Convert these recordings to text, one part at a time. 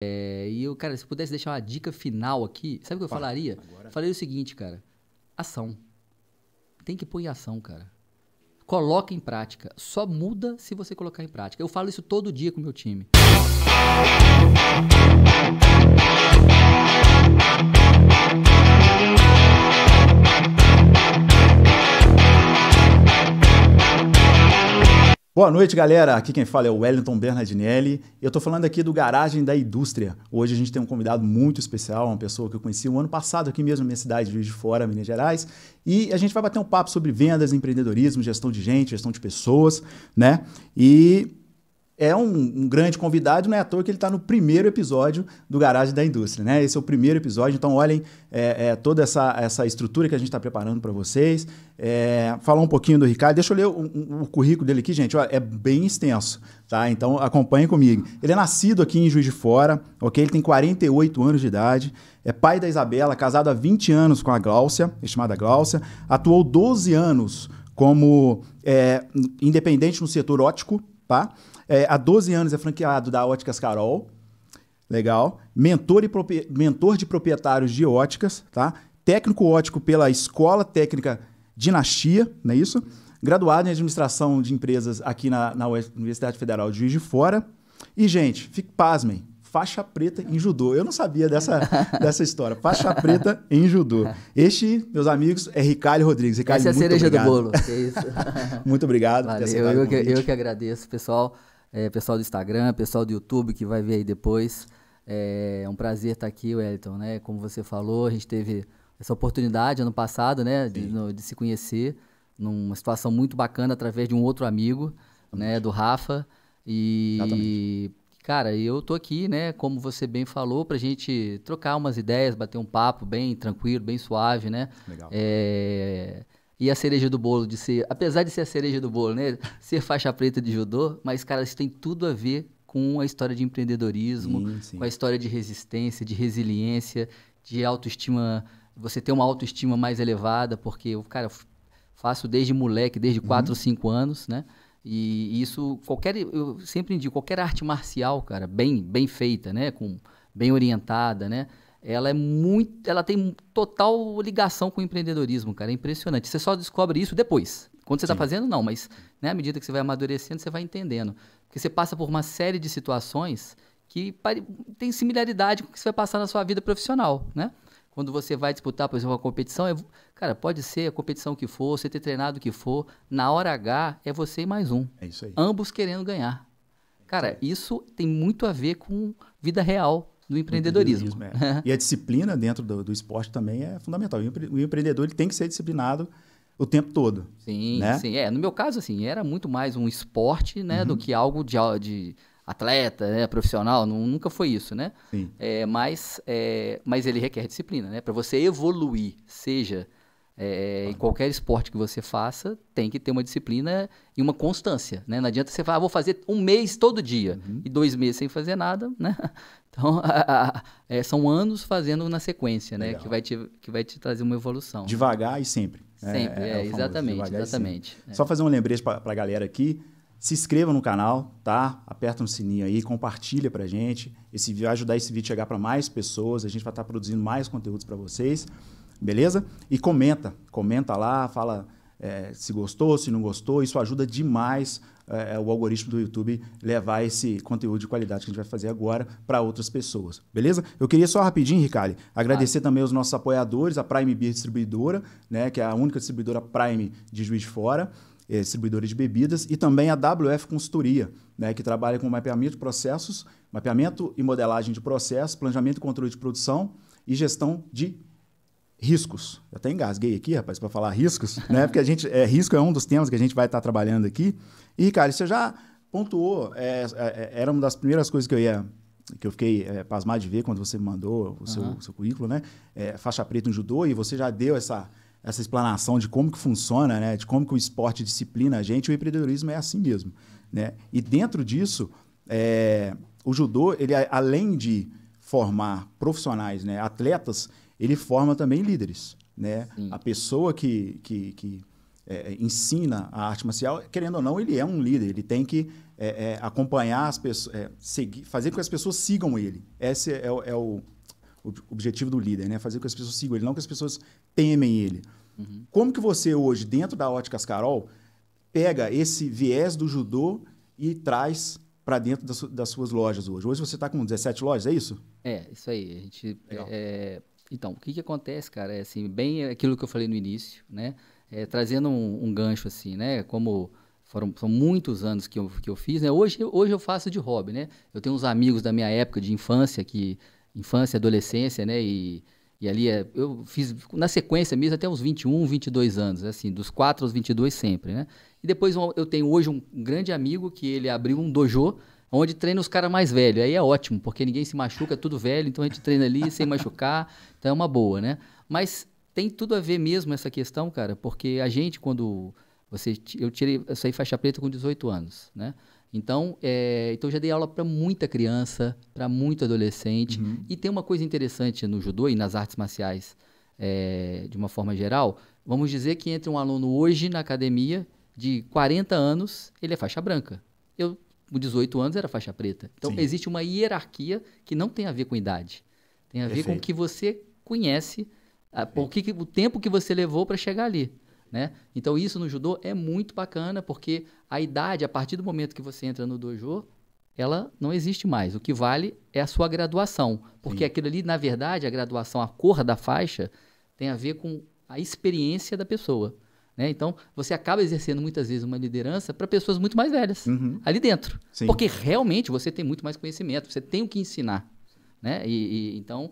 E eu, cara, se pudesse deixar uma dica final aqui, sabe o que eu falaria? Agora. Falaria o seguinte, cara. Ação. Tem que pôr em ação, cara. Coloca em prática. Só muda se você colocar em prática. Eu falo isso todo dia com o meu time. Boa noite, galera. Aqui quem fala é o Wellington Bernardinelli. Eu tô falando aqui do Garagem da Indústria. Hoje a gente tem um convidado muito especial, uma pessoa que eu conheci o ano passado aqui mesmo na minha cidade, Juiz de Fora, Minas Gerais. E a gente vai bater um papo sobre vendas, empreendedorismo, gestão de gente, gestão de pessoas, né? E é um grande convidado, não é à toa que ele está no primeiro episódio do Garagem da Indústria, né? Esse é o primeiro episódio, então olhem toda essa estrutura que a gente está preparando para vocês. Falar um pouquinho do Ricardo. Deixa eu ler o currículo dele aqui, gente. Ó, é bem extenso, tá? Então acompanhem comigo. Ele é nascido aqui em Juiz de Fora, ok? Ele tem 48 anos de idade, é pai da Isabela, casado há 20 anos com a Gláucia, estimada Gláucia, atuou 12 anos como independente no setor óptico, tá? Há 12 anos é franqueado da Óticas Carol. Legal. Mentor de proprietários de óticas, tá? Técnico óptico pela Escola Técnica Dinastia, não é isso? Graduado em administração de empresas aqui na Universidade Federal de Juiz de Fora. E, gente, pasmem, faixa preta em judô. Eu não sabia dessa história. Faixa preta em judô. Este, meus amigos, é Ricardo Rodrigues. Ricardo, essa é a cereja do bolo. Que é isso. Muito obrigado. Valeu, por ter aceitado o convite. eu que agradeço, pessoal. Pessoal do Instagram, pessoal do YouTube que vai ver aí depois. É um prazer estar aqui, Wellington, né? Como você falou, a gente teve essa oportunidade ano passado, né? De se conhecer numa situação muito bacana através de um outro amigo, né? Do Rafa. E, cara, eu tô aqui, né? Como você bem falou, pra gente trocar umas ideias, bater um papo bem tranquilo, bem suave, né? Legal. E a cereja do bolo de ser, apesar de ser a cereja do bolo, né? Ser faixa preta de judô, mas, cara, isso tem tudo a ver com a história de empreendedorismo, Sim. com a história de resistência, de resiliência, de autoestima, você ter uma autoestima mais elevada, porque eu, cara, faço desde moleque, desde 4 ou 5 anos, né? E isso, eu sempre indico, qualquer arte marcial, cara, bem feita, né? Bem orientada, né? Ela tem total ligação com o empreendedorismo, cara. É impressionante. Você só descobre isso depois. Quando você está fazendo, não, mas né, à medida que você vai amadurecendo, você vai entendendo. Porque você passa por uma série de situações que tem similaridade com o que você vai passar na sua vida profissional, né? Quando você vai disputar, por exemplo, uma competição, cara, pode ser a competição que for, você ter treinado o que for, na hora H é você e mais um. É isso aí. Ambos querendo ganhar. Cara, isso tem muito a ver com vida real do empreendedorismo. E a disciplina dentro do esporte também é fundamental. O empreendedor ele tem que ser disciplinado o tempo todo. Sim, né? sim. No meu caso, assim, era muito mais um esporte, né, do que algo de atleta, né, profissional. Nunca foi isso, né? Sim. Mas ele requer disciplina, né? Para você evoluir, seja em qualquer esporte que você faça, tem que ter uma disciplina e uma constância, né? Não adianta você falar, vou fazer um mês todo dia e 2 meses sem fazer nada, né? Então, são anos fazendo na sequência, né? Que vai te trazer uma evolução. Devagar e sempre. Sempre, exatamente. Só fazer um lembrete para a galera aqui. Se inscreva no canal, tá? Aperta no sininho aí, compartilha pra gente. Vai ajudar esse vídeo a chegar para mais pessoas. A gente vai estar produzindo mais conteúdos para vocês. Beleza? E comenta lá, fala se gostou, se não gostou. Isso ajuda demais o algoritmo do YouTube levar esse conteúdo de qualidade que a gente vai fazer agora para outras pessoas. Beleza? Eu queria só rapidinho, Ricardo, agradecer também aos nossos apoiadores, a Prime Beer Distribuidora, né, que é a única distribuidora Prime de Juiz de Fora, distribuidora de bebidas, e também a WF Consultoria, né, que trabalha com mapeamento de processos, mapeamento e modelagem de processos, planejamento e controle de produção e gestão de riscos. Eu até engasguei aqui, rapaz, para falar riscos, né? Porque risco é um dos temas que a gente vai estar trabalhando aqui. E, Ricardo, você já pontuou, era uma das primeiras coisas que eu fiquei pasmado de ver quando você me mandou o seu currículo, né? Faixa preta em judô, e você já deu essa explanação de como que funciona, né? De como que o esporte disciplina a gente. O empreendedorismo é assim mesmo, né? E dentro disso, o judô, ele, além de formar profissionais, né, atletas, ele forma também líderes, né? A pessoa que ensina a arte marcial, querendo ou não, ele é um líder, ele tem que acompanhar as pessoas, fazer com que as pessoas sigam ele. Esse é o objetivo do líder, né? Fazer com que as pessoas sigam ele, não que as pessoas temem ele. Uhum. Como que você hoje, dentro da Óticas Carol, pega esse viés do judô e traz para dentro das suas lojas hoje? Hoje você está com 17 lojas, é isso? Isso aí. A gente, então, o que acontece, cara, é assim, bem aquilo que eu falei no início, né? Trazendo um gancho assim, né? Como são muitos anos que eu fiz, né? Hoje eu faço de hobby, né? Eu tenho uns amigos da minha época de infância, adolescência, né? E ali eu fiz na sequência mesmo até uns 21, 22 anos, assim, dos 4 aos 22 sempre, né? E depois eu tenho hoje um grande amigo que ele abriu um dojo onde treina os caras mais velhos. Aí é ótimo, porque ninguém se machuca, é tudo velho, então a gente treina ali sem machucar, então é uma boa, né? Mas tem tudo a ver mesmo essa questão, cara, porque a gente, quando eu saí faixa preta com 18 anos, né? Então eu já dei aula para muita criança, para muito adolescente. Uhum. E tem uma coisa interessante no judô e nas artes marciais, de uma forma geral. Vamos dizer que entre um aluno hoje na academia de 40 anos, ele é faixa branca. Eu, com 18 anos, era faixa preta. Então, Sim. existe uma hierarquia que não tem a ver com idade. Tem a ver com o que você conhece, o tempo que você levou para chegar ali, né? Então, isso no judô é muito bacana, porque a idade, a partir do momento que você entra no dojo, ela não existe mais. O que vale é a sua graduação. Porque aquilo ali, na verdade, a graduação, a cor da faixa, tem a ver com a experiência da pessoa, né? Então, você acaba exercendo muitas vezes uma liderança para pessoas muito mais velhas, ali dentro. Sim. Porque realmente você tem muito mais conhecimento, você tem o que ensinar, né? Então,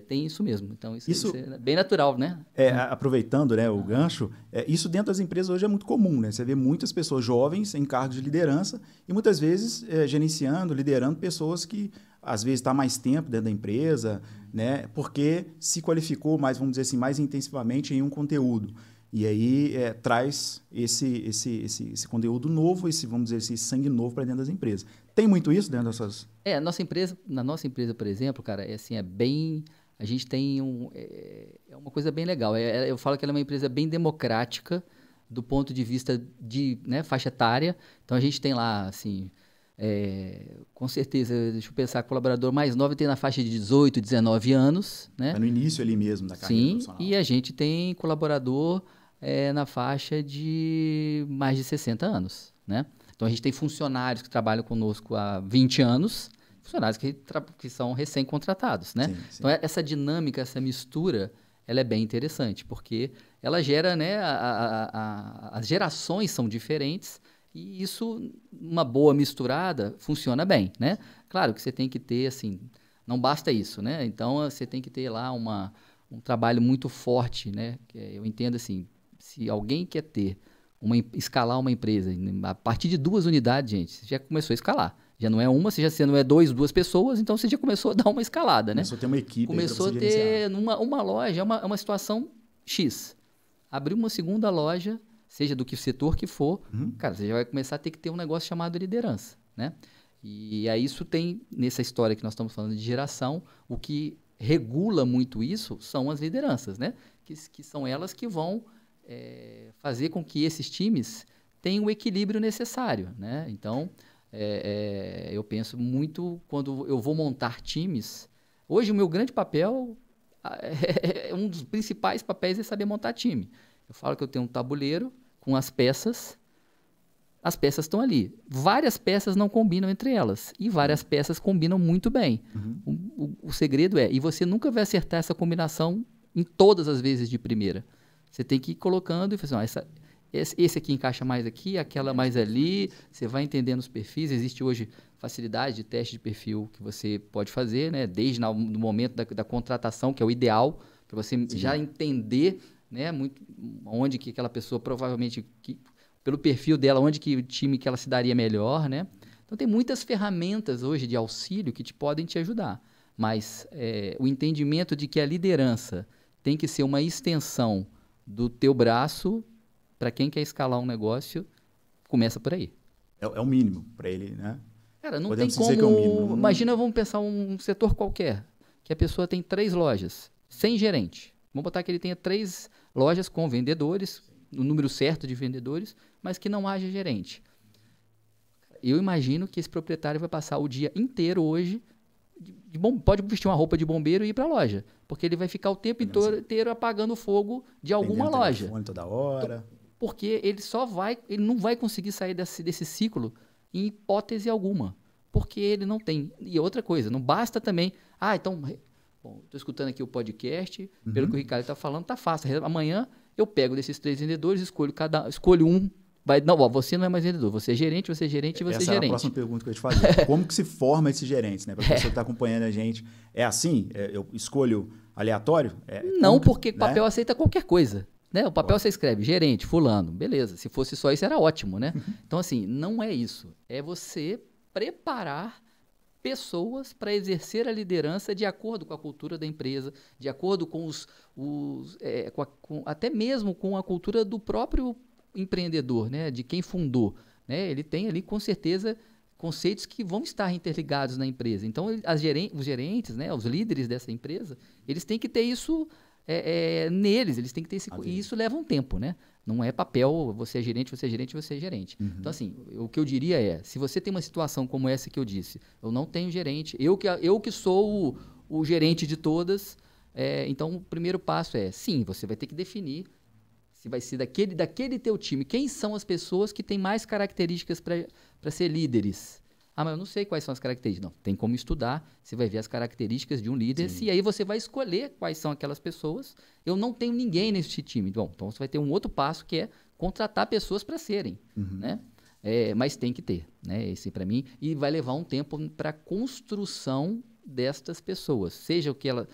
tem isso mesmo. Então, isso é bem natural, né? Aproveitando, né, o gancho, isso dentro das empresas hoje é muito comum, né? Você vê muitas pessoas jovens em cargos de liderança e muitas vezes gerenciando, liderando pessoas que às vezes estão mais tempo dentro da empresa, né? Porque se qualificou mais, vamos dizer assim, mais intensivamente em um conteúdo. E aí traz esse conteúdo novo, vamos dizer, esse sangue novo para dentro das empresas. Tem muito isso dentro dessas... Na nossa empresa, por exemplo, cara, a gente tem uma coisa bem legal. Eu falo que ela é uma empresa bem democrática do ponto de vista de, né, faixa etária. Então, a gente tem lá, assim, com certeza, deixa eu pensar, colaborador mais novo tem na faixa de 18, 19 anos, né? É no início ali mesmo da carreira profissional. Sim, e a gente tem colaborador na faixa de mais de 60 anos, né? Então, a gente tem funcionários que trabalham conosco há 20 anos, funcionários que são recém-contratados, né? Sim, sim. Então, essa dinâmica, essa mistura, ela é bem interessante, porque ela gera, né? As gerações são diferentes e isso, uma boa misturada, funciona bem, né? Claro que você tem que ter, assim, não basta isso, né? Então, você tem que ter lá um trabalho muito forte, né? Eu entendo, assim, se alguém quer escalar uma empresa, a partir de 2 unidades, gente, você já começou a escalar. Já não é uma, você não é 2 pessoas, então você já começou a dar uma escalada, né? Começou a ter uma equipe. Começou a ter uma loja, é uma situação X. Abriu uma segunda loja, seja do que setor que for, cara, você já vai começar a ter que ter um negócio chamado liderança, né? E aí isso tem, nessa história que nós estamos falando de geração, o que regula muito isso são as lideranças, né? Que são elas que vão fazer com que esses times tenham o equilíbrio necessário, né? Então, eu penso muito quando eu vou montar times. Hoje, o meu grande papel, um dos principais papéis é saber montar time. Eu falo que eu tenho um tabuleiro com as peças estão ali. Várias peças não combinam entre elas e várias peças combinam muito bem. O segredo e você nunca vai acertar essa combinação em todas as vezes de primeira. Você tem que ir colocando e fazer, esse aqui encaixa mais aqui, aquela mais ali, você vai entendendo os perfis. Existe hoje facilidade de teste de perfil que você pode fazer, né? Desde no momento da contratação, que é o ideal, para você já entender, né, onde que aquela pessoa provavelmente, pelo perfil dela, onde que o time que ela se daria melhor, né? Então, tem muitas ferramentas hoje de auxílio que podem te ajudar, mas o entendimento de que a liderança tem que ser uma extensão do teu braço, para quem quer escalar um negócio, começa por aí. É o mínimo para ele, né? Cara, não Podemos tem como... dizer que é o mínimo. Imagina, vamos pensar um setor qualquer, que a pessoa tem 3 lojas, sem gerente. Vamos botar que ele tenha 3 lojas com vendedores, o número certo de vendedores, mas que não haja gerente. eu imagino que esse proprietário vai passar o dia inteiro hoje, pode vestir uma roupa de bombeiro e ir para a loja, porque ele vai ficar o tempo inteiro apagando o fogo de alguma loja. Toda hora. Porque ele não vai conseguir sair desse ciclo em hipótese alguma, porque ele não tem. E outra coisa, não basta também, então, bom, estou escutando aqui o podcast, pelo que o Ricardo está falando, tá fácil. Amanhã eu pego desses 3 vendedores, escolho um. Você não é mais vendedor, você é gerente e você é gerente. Essa é a próxima pergunta que eu ia te fazer. Como que se forma esses gerentes, né? Para você que está acompanhando a gente. É assim? Eu escolho aleatório? Não, porque o papel aceita qualquer coisa. Né? O papel você escreve gerente, fulano, beleza. Se fosse só isso, era ótimo, né? Então, assim, não é isso. É você preparar pessoas para exercer a liderança de acordo com a cultura da empresa, de acordo com até mesmo com a cultura do próprio empreendedor, né? De quem fundou. Né? Ele tem ali, com certeza, conceitos que vão estar interligados na empresa. Então, os gerentes, né? Os líderes dessa empresa, eles têm que ter isso neles, eles têm que ter e isso leva um tempo, né? Não é papel, você é gerente, você é gerente, você é gerente. Então, assim, o que eu diria se você tem uma situação como essa que eu disse, eu não tenho gerente, eu que sou o gerente de todas, então o primeiro passo sim, você vai ter que definir se vai ser daquele teu time, quem são as pessoas que têm mais características para ser líderes. Mas eu não sei quais são as características. Não, tem como estudar, você vai ver as características de um líder, e aí você vai escolher quais são aquelas pessoas. Eu não tenho ninguém nesse time. Bom, então você vai ter um outro passo que é contratar pessoas para serem. Né? Mas tem que ter, né? Esse para mim, e vai levar um tempo para a construção destas pessoas. Seja o que elas,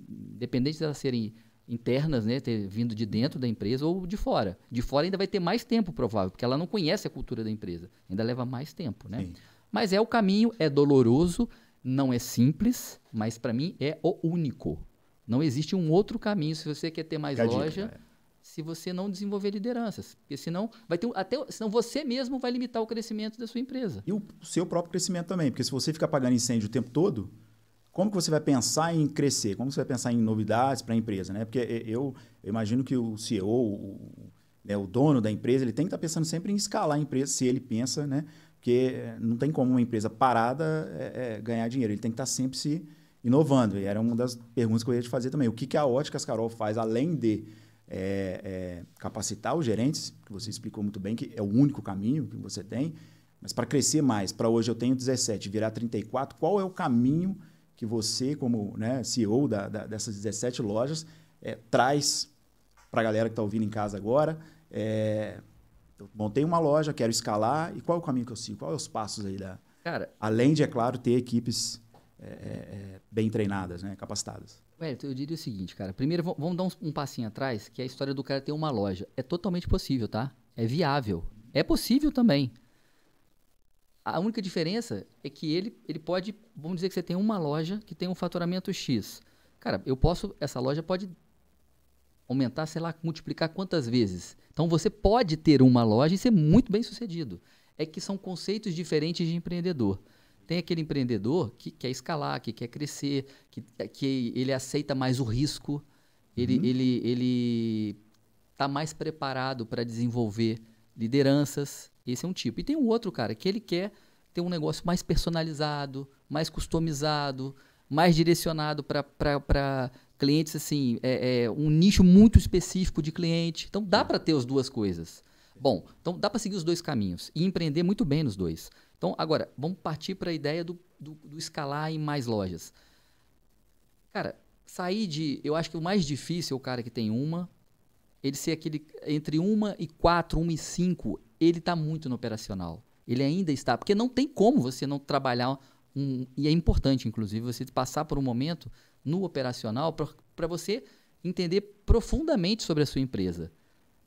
independente de elas serem internas, né, ter vindo de dentro da empresa ou de fora. De fora ainda vai ter mais tempo, provável, porque ela não conhece a cultura da empresa. Ainda leva mais tempo, né? Mas o caminho, é doloroso, não é simples, mas para mim é o único. Não existe um outro caminho se você quer ter mais loja, se você não desenvolver lideranças. Porque senão senão você mesmo vai limitar o crescimento da sua empresa. E o seu próprio crescimento também, porque se você ficar apagando incêndio o tempo todo, como que você vai pensar em crescer? Como você vai pensar em novidades para a empresa? Né? Porque eu imagino que o CEO, o dono da empresa, ele tem que estar pensando sempre em escalar a empresa, se ele pensa, né? Porque não tem como uma empresa parada ganhar dinheiro. Ele tem que estar sempre se inovando. E era uma das perguntas que eu ia te fazer também. O que a Óticas Carol faz, além de capacitar os gerentes, que você explicou muito bem, que é o único caminho que você tem, mas para crescer mais, para hoje eu tenho 17, virar 34, qual é o caminho que você, como, né, CEO dessas 17 lojas, traz para a galera que está ouvindo em casa agora? Eu montei uma loja, quero escalar, e qual é o caminho que eu sigo? Quais são os passos aí? Além de, é claro, ter equipes bem treinadas, né, capacitadas. Eu diria o seguinte, cara. Primeiro, vamos dar um passinho atrás, que é a história do cara ter uma loja. É totalmente possível, tá? É viável. É possível também. A única diferença é que ele pode, vamos dizer que você tem uma loja que tem um faturamento X. Cara, essa loja pode aumentar, sei lá, multiplicar quantas vezes. Então, você pode ter uma loja e ser muito bem sucedido. É que são conceitos diferentes de empreendedor. Tem aquele empreendedor que quer escalar, que quer crescer, que ele aceita mais o risco, ele está mais preparado para desenvolver lideranças. Esse é um tipo. E tem um outro cara que ele quer ter um negócio mais personalizado, mais customizado, mais direcionado para clientes, assim, um nicho muito específico de cliente. Então, dá para ter as duas coisas. Bom, então dá para seguir os dois caminhos e empreender muito bem nos dois. Então, agora, vamos partir para a ideia do escalar em mais lojas. Cara, eu acho que o mais difícil é o cara que tem ele ser aquele entre 1 e 4, 1 e 5, ele está muito no operacional. Ele ainda está, porque não tem como você não trabalhar, e é importante, inclusive, você passar por um momento no operacional para você entender profundamente sobre a sua empresa.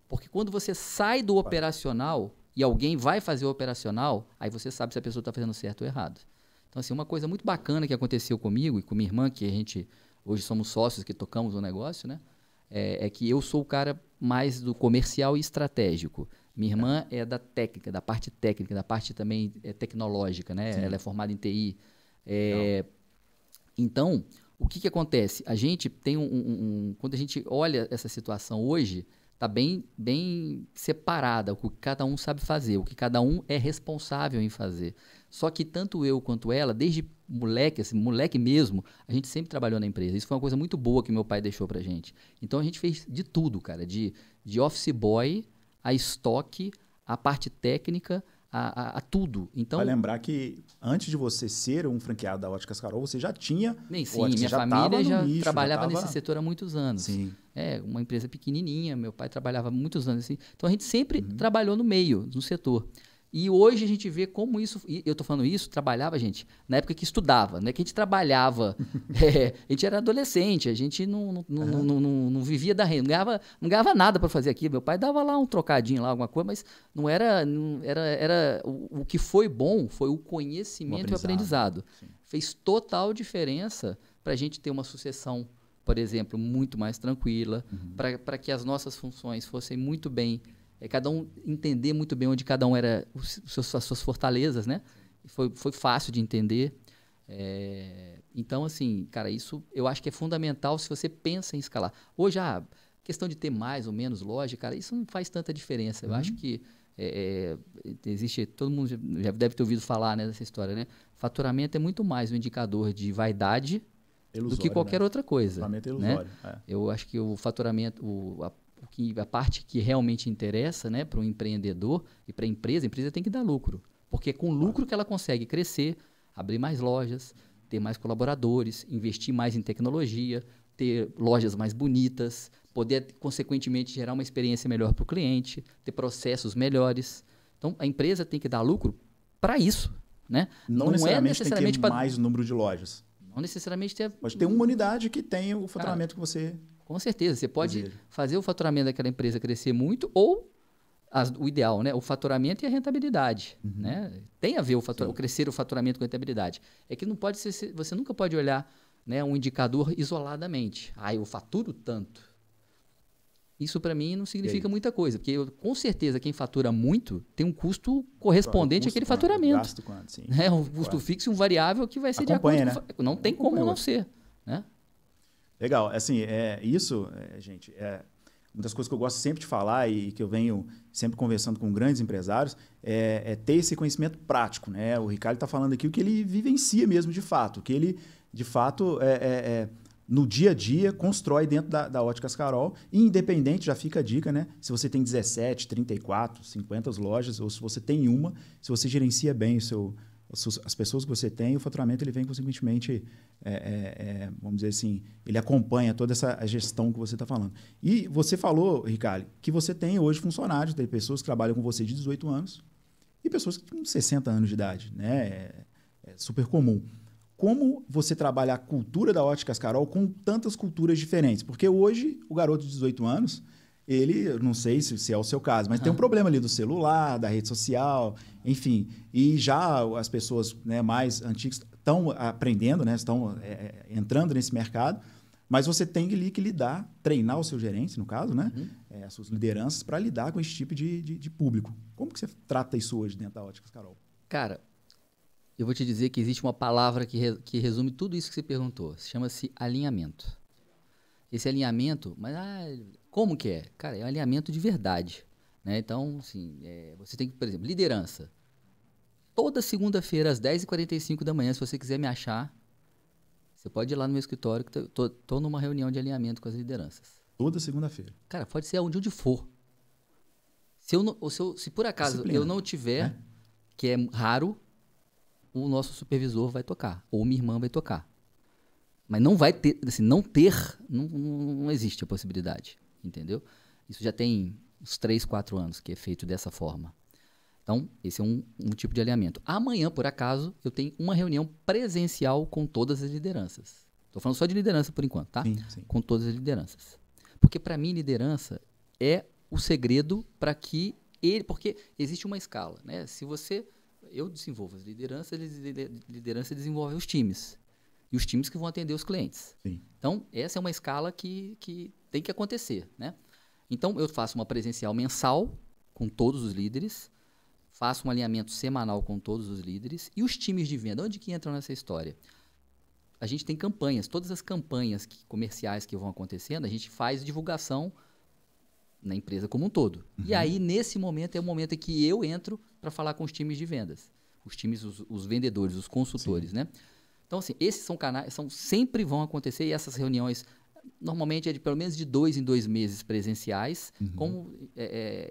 Porque quando você sai do operacional e alguém vai fazer o operacional, aí você sabe se a pessoa está fazendo certo ou errado. Então, assim, uma coisa muito bacana que aconteceu comigo e com minha irmã, que a gente hoje somos sócios que tocamos o negócio, né? É que eu sou o cara mais do comercial e estratégico. Minha irmã é da técnica, da parte também tecnológica, né? Sim. Ela é formada em TI. Então, o que acontece? A gente tem quando a gente olha essa situação hoje, tá bem separada, o que cada um sabe fazer, o que cada um é responsável em fazer. Só que tanto eu quanto ela, desde moleque, assim, moleque mesmo, a gente sempre trabalhou na empresa. Isso foi uma coisa muito boa que meu pai deixou pra gente. Então a gente fez de tudo, cara, de office boy a estoque, a parte técnica, a tudo. Então, vai lembrar que antes de você ser um franqueado da Óticas Carol, você já tinha... nem sim, ótica, minha já família tava no já nicho, trabalhava já tava... nesse setor há muitos anos. Sim. É, uma empresa pequenininha, meu pai trabalhava há muitos anos assim. Então a gente sempre trabalhou no meio, no setor. E hoje a gente vê como isso, e eu tô falando isso, trabalhava, gente, na época que estudava, não é que a gente trabalhava, a gente era adolescente, a gente não vivia da renda, não ganhava nada para fazer aquilo. Meu pai dava lá um trocadinho, lá, alguma coisa, mas era o que foi bom foi o conhecimento e o aprendizado. Sim. Fez total diferença para a gente ter uma sucessão, por exemplo, muito mais tranquila, para que as nossas funções fossem muito bem, cada um entender muito bem onde cada um era, as suas fortalezas, né? Foi fácil de entender. Então, assim, cara, isso eu acho que é fundamental se você pensa em escalar. Hoje, a questão de ter mais ou menos loja, cara, isso não faz tanta diferença. Eu acho que existe, todo mundo já deve ter ouvido falar, né, dessa história, né? Faturamento é muito mais um indicador de vaidade do que qualquer outra coisa. Faturamento é né? ilusório. Eu acho que o faturamento, a parte que realmente interessa, né, para o empreendedor e para a empresa tem que dar lucro. Porque é com lucro que ela consegue crescer, abrir mais lojas, ter mais colaboradores, investir mais em tecnologia, ter lojas mais bonitas, poder, consequentemente, gerar uma experiência melhor para o cliente, ter processos melhores. Então, a empresa tem que dar lucro para isso. Né? Não necessariamente tem que ter mais número de lojas. Não necessariamente ter... Pode ter uma unidade que tenha o faturamento que você... Com certeza. Você pode fazer o faturamento daquela empresa crescer muito ou, o ideal, né? O faturamento e a rentabilidade. Né? Tem a ver o crescer o faturamento com a rentabilidade. É que não pode ser, você nunca pode olhar, né, um indicador isoladamente. Eu faturo tanto. Isso, para mim, não significa muita coisa. Porque, com certeza, quem fatura muito tem um custo correspondente àquele faturamento. Gasto quanto, sim. Né? Um custo fixo e um variável que vai ser de acordo com... Não tem como não ser. Né? Legal. Assim, gente, uma das coisas que eu gosto sempre de falar e que eu venho sempre conversando com grandes empresários é ter esse conhecimento prático. Né? O Ricardo está falando aqui o que ele vivencia mesmo, de fato. O que ele, de fato, no dia a dia, constrói dentro da Óticas Carol. E independente, já fica a dica, né? Se você tem 17, 34, 50 lojas, ou se você tem uma, se você gerencia bem as pessoas que você tem, o faturamento ele vem, consequentemente, vamos dizer assim, ele acompanha toda essa gestão que você está falando. E você falou, Ricardo, que você tem hoje funcionários, tem pessoas que trabalham com você de 18 anos e pessoas que têm 60 anos de idade. Né? É super comum. Como você trabalha a cultura da Óticas Carol com tantas culturas diferentes? Porque hoje, o garoto de 18 anos, ele, não sei se é o seu caso, mas tem um problema ali do celular, da rede social, enfim. E já as pessoas, né, mais antigas estão aprendendo, né, estão entrando nesse mercado, mas você tem ali que lidar, treinar os seus gerentes, no caso, né, as suas lideranças, para lidar com esse tipo de público. Como que você trata isso hoje dentro da Óticas Carol? Cara, eu vou te dizer que existe uma palavra que resume tudo isso que você perguntou. Chama-se alinhamento. Esse alinhamento, mas como que é? Cara, é um alinhamento de verdade. Né? Então, assim, você tem que, por exemplo, liderança. Toda segunda-feira, às 10h45 da manhã, se você quiser me achar, você pode ir lá no meu escritório, que estou numa reunião de alinhamento com as lideranças. Toda segunda-feira? Cara, pode ser onde for. Se por acaso eu não tiver, que é raro, o nosso supervisor vai tocar, ou minha irmã vai tocar. Mas não vai ter, assim, não existe a possibilidade, entendeu? Isso já tem uns 3, 4 anos que é feito dessa forma. Então, esse é um tipo de alinhamento. Amanhã, por acaso, eu tenho uma reunião presencial com todas as lideranças. Estou falando só de liderança por enquanto, tá? Sim. Com todas as lideranças. Porque, para mim, liderança é o segredo para que porque existe uma escala, né? Eu desenvolvo as lideranças, liderança desenvolve os times. E os times que vão atender os clientes. Sim. Então, essa é uma escala que tem que acontecer. Né? Então, eu faço uma presencial mensal com todos os líderes, faço um alinhamento semanal com todos os líderes e os times de venda. Onde que entram nessa história? A gente tem campanhas, todas as campanhas comerciais que vão acontecendo, a gente faz divulgação na empresa como um todo. E aí, nesse momento, é o momento em que eu entro para falar com os times de vendas. Os times, os vendedores, os consultores, né? Então, assim, esses são canais, sempre vão acontecer, e essas reuniões, normalmente, é de pelo menos de 2 em 2 meses presenciais,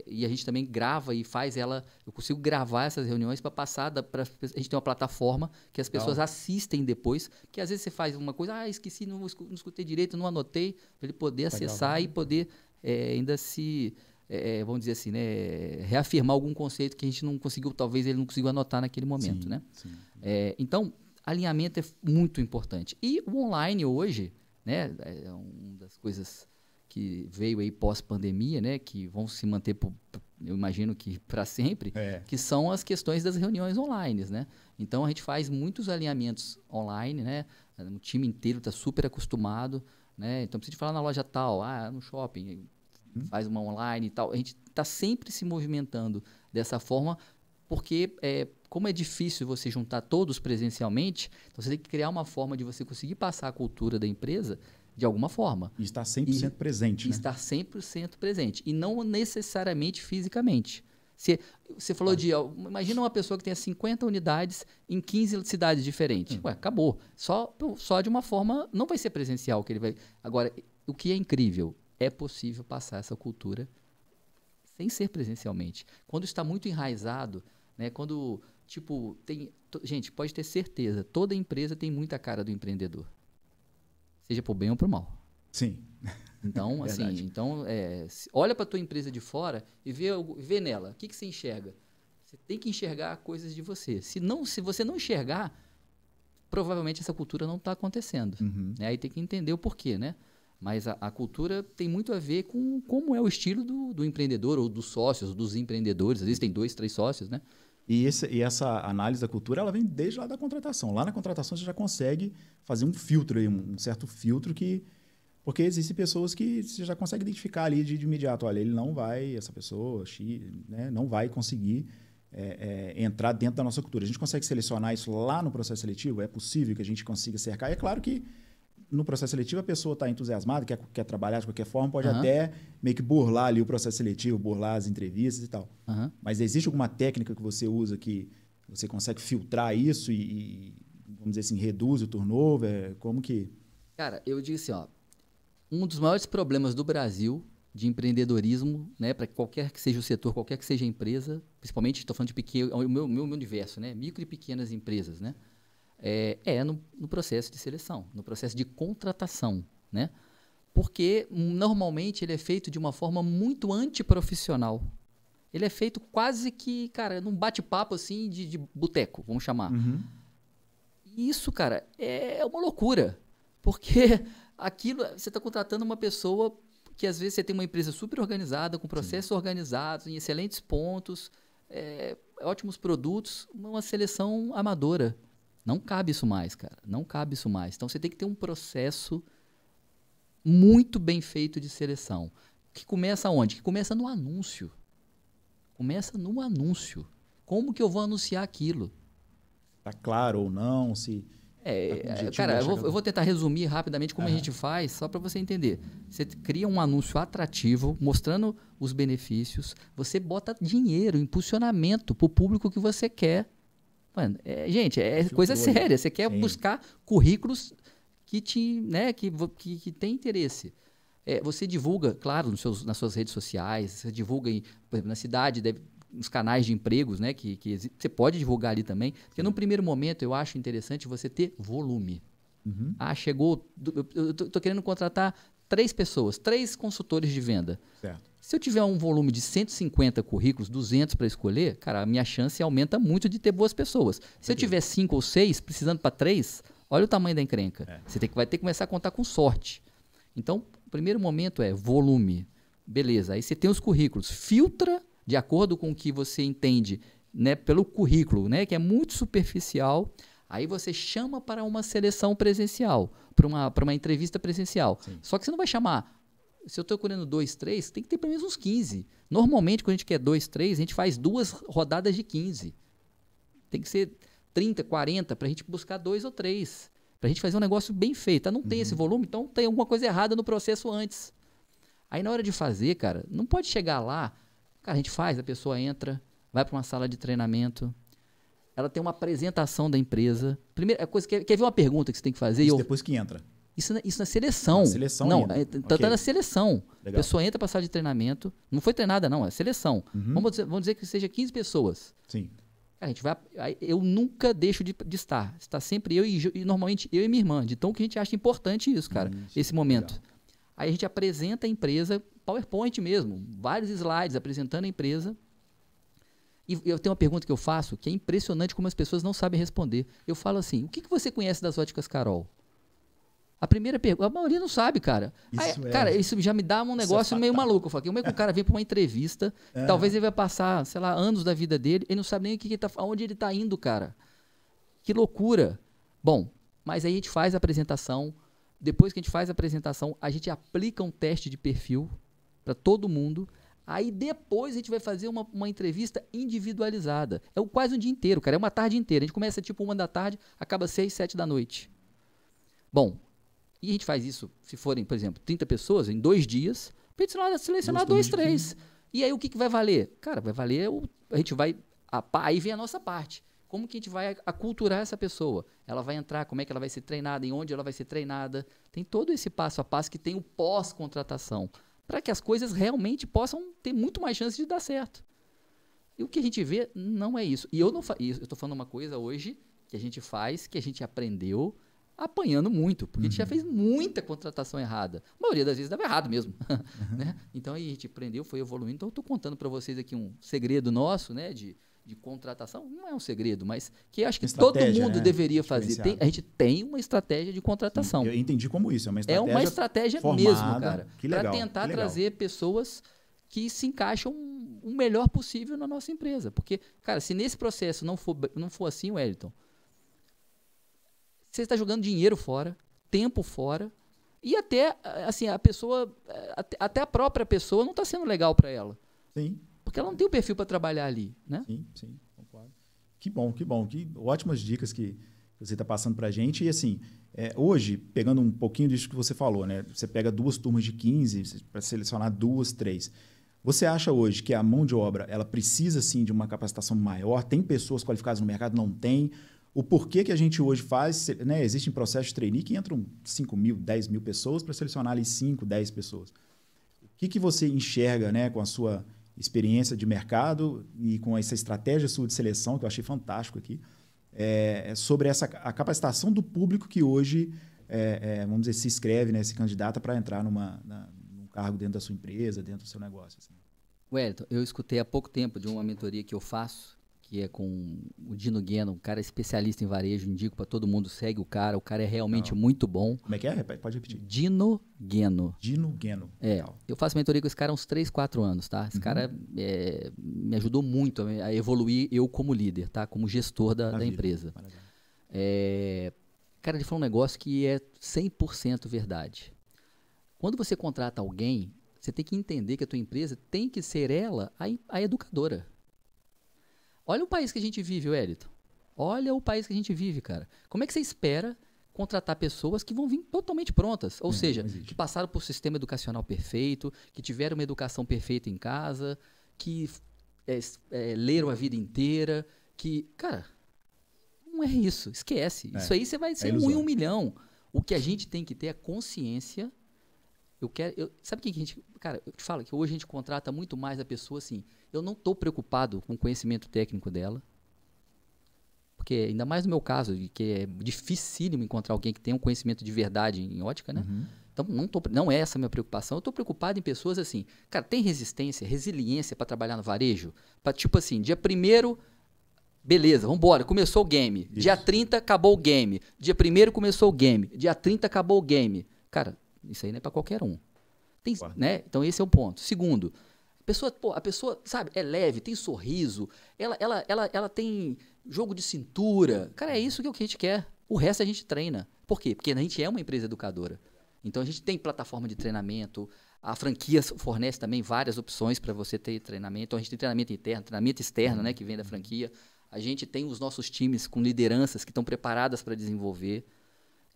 e a gente também grava e faz ela, eu consigo gravar essas reuniões para passar, a gente tem uma plataforma que as pessoas assistem depois, que às vezes você faz uma coisa, esqueci, não escutei direito, não anotei, para ele poder acessar e poder ainda vamos dizer assim, né, reafirmar algum conceito que a gente não conseguiu, talvez ele não conseguiu anotar naquele momento, né? Então, alinhamento é muito importante. E o online hoje, né, é uma das coisas que veio aí pós-pandemia, né, que vão se manter, eu imagino que para sempre, que são as questões das reuniões online, né? Então, a gente faz muitos alinhamentos online, né? O time inteiro está super acostumado, né? Então, precisa falar na loja tal, no shopping, faz uma online e tal. A gente está sempre se movimentando dessa forma, porque como é difícil você juntar todos presencialmente, então você tem que criar uma forma de você conseguir passar a cultura da empresa de alguma forma. E estar 100% presente, né? Estar 100% presente. E não necessariamente fisicamente. Você falou imagina uma pessoa que tenha 50 unidades em 15 cidades diferentes. Acabou. Só de uma forma, não vai ser presencial que ele vai... Agora, o que é incrível, é possível passar essa cultura sem ser presencialmente. Quando está muito enraizado, né? Quando, gente, pode ter certeza, toda empresa tem muita cara do empreendedor. Seja por bem ou por mal. Sim. Então, assim, olha para a tua empresa de fora e vê nela. O que você enxerga? Você tem que enxergar coisas de você. Se você não enxergar, provavelmente essa cultura não está acontecendo. Né? Aí tem que entender o porquê, né? Mas a cultura tem muito a ver com como é o estilo do empreendedor ou dos sócios, dos empreendedores. Às vezes tem 2, 3 sócios, né? E essa análise da cultura, ela vem desde lá da contratação. Lá na contratação você já consegue fazer um filtro aí, um certo filtro porque existem pessoas que você já consegue identificar ali de imediato. Olha, essa pessoa, né, não vai conseguir entrar dentro da nossa cultura. A gente consegue selecionar isso lá no processo seletivo? É possível que a gente consiga cercar? É claro que no processo seletivo a pessoa está entusiasmada, quer trabalhar de qualquer forma, pode até meio que burlar ali o processo seletivo, burlar as entrevistas e tal. Mas existe alguma técnica que você usa que você consegue filtrar isso e vamos dizer assim, reduz o turnover? Como que... Cara, eu digo assim, um dos maiores problemas do Brasil de empreendedorismo, né, para qualquer que seja o setor, qualquer que seja a empresa, principalmente estou falando de pequeno, o meu universo, né, micro e pequenas empresas, né, no processo de seleção, no processo de contratação, né? Porque normalmente ele é feito de uma forma muito antiprofissional. Ele é feito quase que, cara, num bate-papo assim de boteco, vamos chamar. E isso, cara, é uma loucura. Porque aquilo, você está contratando uma pessoa que às vezes você tem uma empresa super organizada, com processos organizados, em excelentes pontos, ótimos produtos, uma seleção amadora. Não cabe isso mais, cara. Não cabe isso mais. Então, você tem que ter um processo muito bem feito de seleção. Que começa onde? Que começa no anúncio. Começa no anúncio. Como que eu vou anunciar aquilo? Está claro ou não? Cara, eu vou tentar resumir rapidamente como a gente faz, só para você entender. Você cria um anúncio atrativo, mostrando os benefícios. Você bota dinheiro, impulsionamento para o público que você quer. Mano, gente, coisa séria. Você quer buscar currículos que tem interesse. Você divulga, claro, nas suas redes sociais, você divulga por exemplo, na cidade, nos canais de empregos, né, que você pode divulgar ali também. Porque num primeiro momento eu acho interessante você ter volume. Chegou, eu estou querendo contratar 3 pessoas, 3 consultores de venda. Certo. Se eu tiver um volume de 150 currículos, 200 para escolher, cara, a minha chance aumenta muito de ter boas pessoas. Se eu tiver 5 ou 6, precisando para 3, olha o tamanho da encrenca. Você vai ter que começar a contar com sorte. Então, o primeiro momento é volume. Beleza, aí você tem os currículos. Filtra de acordo com o que você entende, né, pelo currículo, né, que é muito superficial. Aí você chama para uma seleção presencial, para uma entrevista presencial. Só que você não vai chamar... Se eu estou colhendo 2, 3, tem que ter pelo menos uns 15. Normalmente, quando a gente quer 2, 3, a gente faz 2 rodadas de 15. Tem que ser 30, 40 para a gente buscar 2 ou 3. Para a gente fazer um negócio bem feito. Não tem esse volume, então tem alguma coisa errada no processo antes. Aí na hora de fazer, cara, não pode chegar lá, cara, a gente faz, a pessoa entra, vai para uma sala de treinamento, ela tem uma apresentação da empresa. Primeira coisa, quer ver uma pergunta que você tem que fazer? Isso depois que entra. Isso na seleção. Na seleção não, ainda. Tá na seleção. Legal. A pessoa entra para a sala de treinamento, não foi treinada não, é seleção. Vamos dizer que seja 15 pessoas. Sim. A gente vai, eu nunca deixo de estar. Está sempre eu e normalmente eu e minha irmã. De tão que a gente acha importante isso, cara, esse momento. Legal. Aí a gente apresenta a empresa, PowerPoint mesmo, vários slides apresentando a empresa. E eu tenho uma pergunta que eu faço que é impressionante como as pessoas não sabem responder. Eu falo assim, o que você conhece das óticas Carol? A primeira pergunta, a maioria não sabe, cara. Cara, isso já me dá um negócio meio maluco. Eu falo, como é que o cara vem para uma entrevista, talvez ele vai passar, sei lá, anos da vida dele, ele não sabe nem onde ele está indo, cara. Que loucura. Bom, mas aí a gente faz a apresentação. Depois que a gente faz a apresentação, a gente aplica um teste de perfil para todo mundo. Aí depois a gente vai fazer uma entrevista individualizada. É quase um dia inteiro, cara. É uma tarde inteira. A gente começa tipo 1 da tarde, acaba 6, 7 da noite. Bom, e a gente faz isso, se forem, por exemplo, 30 pessoas, em 2 dias, para a gente selecionar 2, 3. E aí o que vai valer? Cara, vai valer, a gente vai, aí vem a nossa parte. Como que a gente vai aculturar essa pessoa? Ela vai entrar, como é que ela vai ser treinada, em onde ela vai ser treinada. Tem todo esse passo a passo que tem o pós-contratação, para que as coisas realmente possam ter muito mais chance de dar certo. E o que a gente vê não é isso. E eu estou falando uma coisa hoje que a gente faz, que a gente aprendeu apanhando muito, porque a gente já fez muita contratação errada. A maioria das vezes dava errado mesmo. Né? Então aí a gente aprendeu, foi evoluindo. Então eu estou contando para vocês aqui um segredo nosso, né, de contratação. Não é um segredo, mas que eu acho que todo mundo deveria fazer. A gente tem uma estratégia de contratação. Sim, eu entendi como isso. É uma estratégia formada, mesmo, cara. Para tentar trazer pessoas que se encaixam o melhor possível na nossa empresa. Porque, cara, se nesse processo não for assim, Wellington, você está jogando dinheiro fora, tempo fora, e até assim, a pessoa, até a própria pessoa não está sendo legal para ela. Sim. Porque ela não tem o perfil para trabalhar ali, né? Sim, concordo. Que bom. Que ótimas dicas que você está passando para a gente. E assim, hoje, pegando um pouquinho disso que você falou, né? Você pega 2 turmas de 15 para selecionar 2, 3. Você acha hoje que a mão de obra ela precisa sim de uma capacitação maior? Tem pessoas qualificadas no mercado? Não tem? O porquê que a gente hoje faz, né? Existem processos de trainee que entram 5 mil, 10 mil pessoas para selecionar ali 5, 10 pessoas. O que você enxerga, né, com a sua experiência de mercado e com essa estratégia sua de seleção, que eu achei fantástico aqui, sobre a capacitação do público que hoje, vamos dizer, se inscreve, né, se candidata para entrar num cargo dentro da sua empresa, dentro do seu negócio? Assim. Wellington, eu escutei há pouco tempo de uma mentoria que eu faço, que é com o Dino Gueno, um cara especialista em varejo, indico para todo mundo, segue o cara é realmente muito bom. Como é que é? Pode repetir. Dino Gueno. Dino Gueno. Legal. Eu faço mentoria com esse cara há uns 3, 4 anos, tá? Esse cara me ajudou muito a evoluir eu como líder, tá? Como gestor da empresa. Cara, ele falou um negócio que é 100% verdade. Quando você contrata alguém, você tem que entender que a tua empresa tem que ser ela a educadora. Olha o país que a gente vive, Wellington. Olha o país que a gente vive, cara. Como é que você espera contratar pessoas que vão vir totalmente prontas? Ou seja, que passaram por um sistema educacional perfeito, que tiveram uma educação perfeita em casa, que leram a vida inteira, que... Cara, não é isso. Esquece. Isso aí você vai ser 1 em 1 milhão. O que a gente tem que ter é consciência. Sabe o que a gente... Cara, eu te falo que hoje a gente contrata muito mais a pessoa assim. Eu não estou preocupado com o conhecimento técnico dela. Porque, ainda mais no meu caso, que é dificílimo encontrar alguém que tenha um conhecimento de verdade em ótica, né? Então, não é essa a minha preocupação. Eu estou preocupado em pessoas assim. Cara, tem resiliência para trabalhar no varejo? Tipo assim, dia 1º, beleza, vamos embora, começou o game. Isso. Dia 30, acabou o game. Dia 1º, começou o game. Dia 30, acabou o game. Cara, isso aí não é para qualquer um. Né? Então, esse é o ponto. Segundo, a pessoa, sabe, é leve, tem sorriso, ela tem jogo de cintura. Cara, é isso que a gente quer. O resto a gente treina. Por quê? Porque a gente é uma empresa educadora. Então, a gente tem plataforma de treinamento, a franquia fornece também várias opções para você ter treinamento. Então, a gente tem treinamento interno, treinamento externo, né, que vem da franquia. A gente tem os nossos times com lideranças que estão preparadas para desenvolver.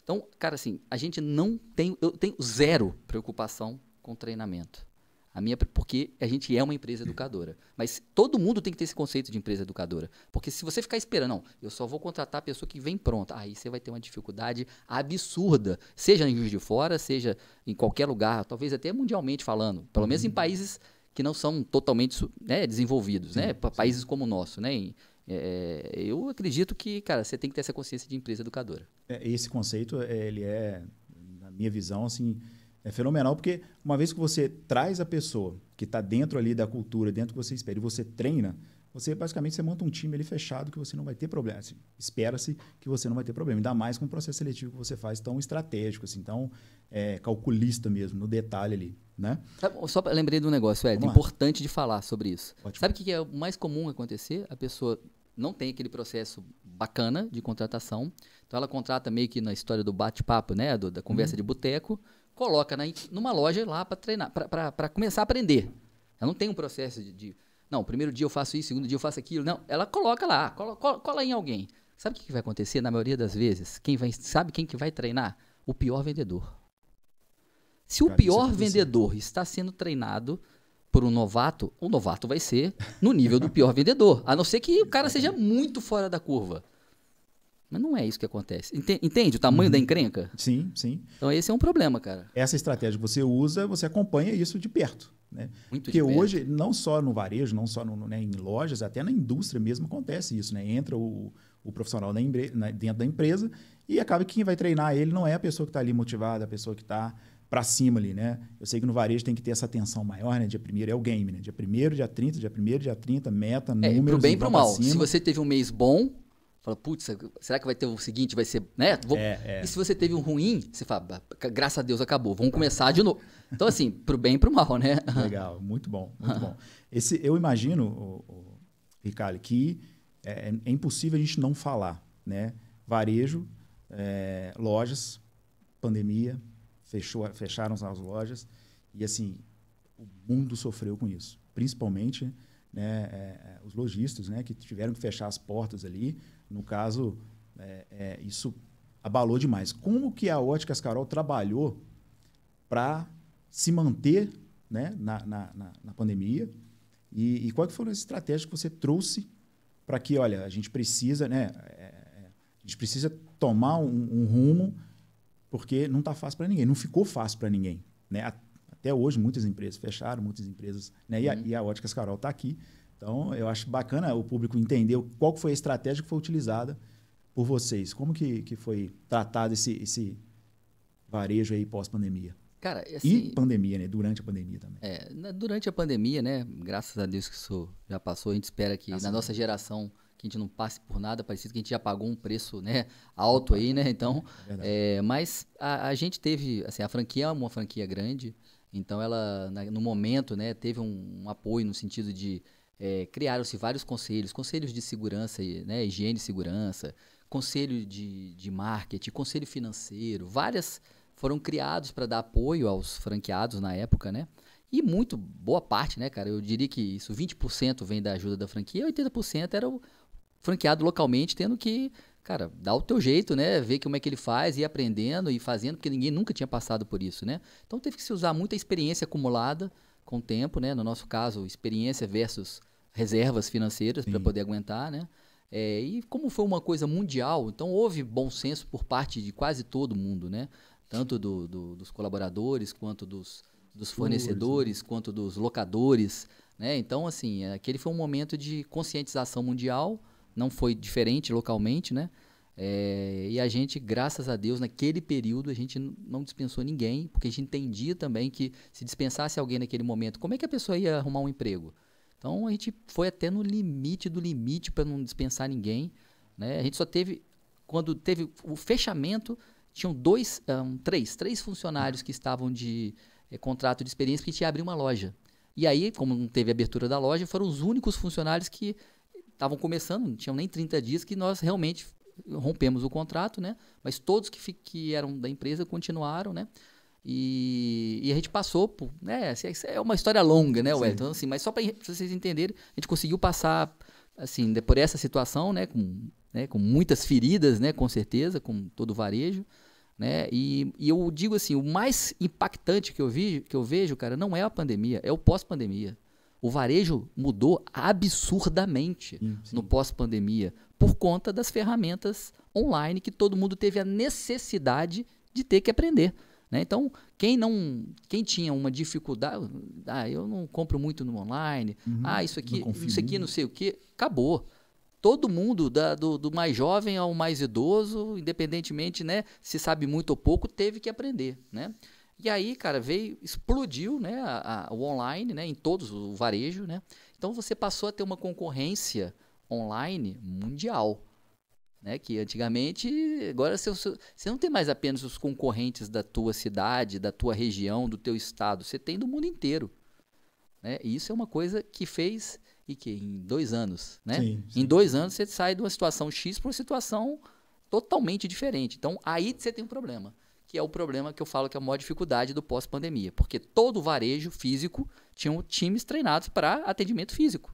Então, cara, assim, a gente não tem... Eu tenho zero preocupação com treinamento. Porque a gente é uma empresa educadora. Mas todo mundo tem que ter esse conceito de empresa educadora. Porque se você ficar esperando, não, eu só vou contratar a pessoa que vem pronta, aí você vai ter uma dificuldade absurda, seja em Juiz de Fora, seja em qualquer lugar, talvez até mundialmente falando, pelo menos em países que não são totalmente desenvolvidos, né? Países como o nosso, né? Eu acredito que, cara, você tem que ter essa consciência de empresa educadora. Esse conceito, ele na minha visão, assim, é fenomenal, porque uma vez que você traz a pessoa que está dentro ali da cultura, dentro do que você espera, e você treina, basicamente monta um time ali fechado que você não vai ter problema. Assim, espera-se que você não vai ter problema. Ainda mais com o processo seletivo que você faz tão estratégico, assim, tão calculista mesmo, no detalhe ali. Né? Só lembrei de um negócio, importante de falar sobre isso. Ótimo. Sabe o que é o mais comum acontecer? A pessoa não tem aquele processo bacana de contratação, então ela contrata meio que na história do bate-papo, né? Da conversa de boteco, coloca numa loja lá para treinar, para começar a aprender. Ela não tem um processo não, primeiro dia eu faço isso, segundo dia eu faço aquilo. Não, ela coloca lá, cola em alguém. Sabe o que vai acontecer na maioria das vezes? Sabe quem que vai treinar? O pior vendedor. Se o pior vendedor está sendo treinado por um novato, o novato vai ser no nível do pior vendedor. A não ser que o cara seja muito fora da curva. Mas não é isso que acontece. Entende o tamanho da encrenca? Sim, sim. Então esse é um problema, cara. Essa estratégia que você usa, você acompanha isso de perto. Né? Muito Porque de perto. hoje, não só no varejo, não só em lojas, até na indústria mesmo acontece isso. Né? Entra o profissional dentro da empresa e acaba que quem vai treinar ele não é a pessoa que está ali motivada, a pessoa que está para cima ali, né? Eu sei que no varejo tem que ter essa atenção maior, né? Dia 1º é o game, né? Dia 1º, dia 30, dia 1º, dia 30, meta, números... Pro bem e pro mal. Se você teve um mês bom, fala, putz, será que vai ter o seguinte, vai ser... né? E se você teve um ruim, você fala, graças a Deus acabou, vamos começar de novo. Então, assim, pro bem e pro mal, né? Legal, muito bom, muito bom. Eu imagino, Ricardo, que é impossível a gente não falar, né? Varejo, lojas, pandemia... Fecharam as lojas e, assim, o mundo sofreu com isso. Principalmente, né, os lojistas, né, que tiveram que fechar as portas ali. No caso, isso abalou demais. Como que a Óticas Carol trabalhou para se manter, né, na pandemia? E qual que foi a estratégia que você trouxe para que, olha, a gente precisa, né, a gente precisa tomar um rumo, porque não está fácil para ninguém, não ficou fácil para ninguém. Né? Até hoje, muitas empresas fecharam, muitas empresas... Né? E a Óticas Carol está aqui. Então, eu acho bacana o público entender qual foi a estratégia que foi utilizada por vocês. Como que foi tratado esse varejo aí pós-pandemia? Cara, assim, e pandemia, né? Durante a pandemia também. Durante a pandemia, né? Graças a Deus que isso já passou, a gente espera que na nossa geração... que a gente não passe por nada, parecido que a gente já pagou um preço, né, alto aí, né? Então, mas a gente teve, assim, a franquia é uma franquia grande, então ela, no momento, né, teve um apoio no sentido de criaram-se vários conselhos de segurança, né, higiene e segurança, conselho de marketing, conselho financeiro, várias foram criados para dar apoio aos franqueados na época, né? E muito boa parte, né, cara? Eu diria que isso 20% vem da ajuda da franquia, 80% era o franqueado localmente tendo que, cara, dar o teu jeito, né? Ver como é que ele faz, ir aprendendo e fazendo, porque ninguém nunca tinha passado por isso, né? Então teve que se usar muita experiência acumulada com o tempo, né? No nosso caso, experiência versus reservas financeiras para poder aguentar, né? E como foi uma coisa mundial, então houve bom senso por parte de quase todo mundo, né? Tanto dos colaboradores, quanto dos fornecedores, quanto dos locadores, né? Então, assim, aquele foi um momento de conscientização mundial, não foi diferente localmente, né? E a gente, graças a Deus, naquele período, a gente não dispensou ninguém, porque a gente entendia também que se dispensasse alguém naquele momento, como é que a pessoa ia arrumar um emprego? Então, a gente foi até no limite do limite para não dispensar ninguém, né? A gente só teve, quando teve o fechamento, tinham três funcionários que estavam de contrato de experiência, porque a gente ia abrir uma loja. E aí, como não teve abertura da loja, foram os únicos funcionários que estavam começando, não tinham nem 30 dias, que nós realmente rompemos o contrato, né? Mas todos que eram da empresa continuaram, né? E a gente passou por... né? É uma história longa, né, Wellington? Então, assim, mas só para vocês entenderem, a gente conseguiu passar assim, por essa situação, né? Com muitas feridas, né? Com certeza, com todo o varejo. né? E eu digo assim, o mais impactante que eu vejo, cara, não é a pandemia, é o pós-pandemia. O varejo mudou absurdamente no pós-pandemia por conta das ferramentas online que todo mundo teve a necessidade de ter que aprender, né? Então, quem tinha uma dificuldade, eu não compro muito no online, isso aqui não sei o que, acabou. Todo mundo, do mais jovem ao mais idoso, independentemente, né, se sabe muito ou pouco, teve que aprender, né? E aí, cara, explodiu, né, o online, né, em todos, o varejo, né? Então você passou a ter uma concorrência online mundial, né? Que antigamente, agora você não tem mais apenas os concorrentes da tua cidade, da tua região, do teu estado, você tem do mundo inteiro, né? E isso é uma coisa que fez em 2 anos, né? Sim. Em 2 anos você sai de uma situação X para uma situação totalmente diferente. Então aí você tem um problema, que é o problema que eu falo que é a maior dificuldade do pós-pandemia, porque todo o varejo físico tinham times treinados para atendimento físico.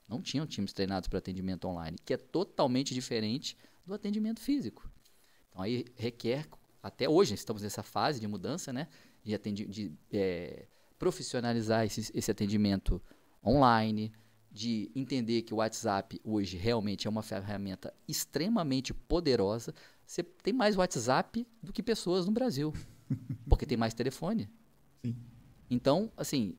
Não tinham times treinados para atendimento online, que é totalmente diferente do atendimento físico. Então aí requer, até hoje estamos nessa fase de mudança, né, de profissionalizar esse atendimento online, de entender que o WhatsApp hoje realmente é uma ferramenta extremamente poderosa. Você tem mais WhatsApp do que pessoas no Brasil, porque tem mais telefone. Sim. Então, assim,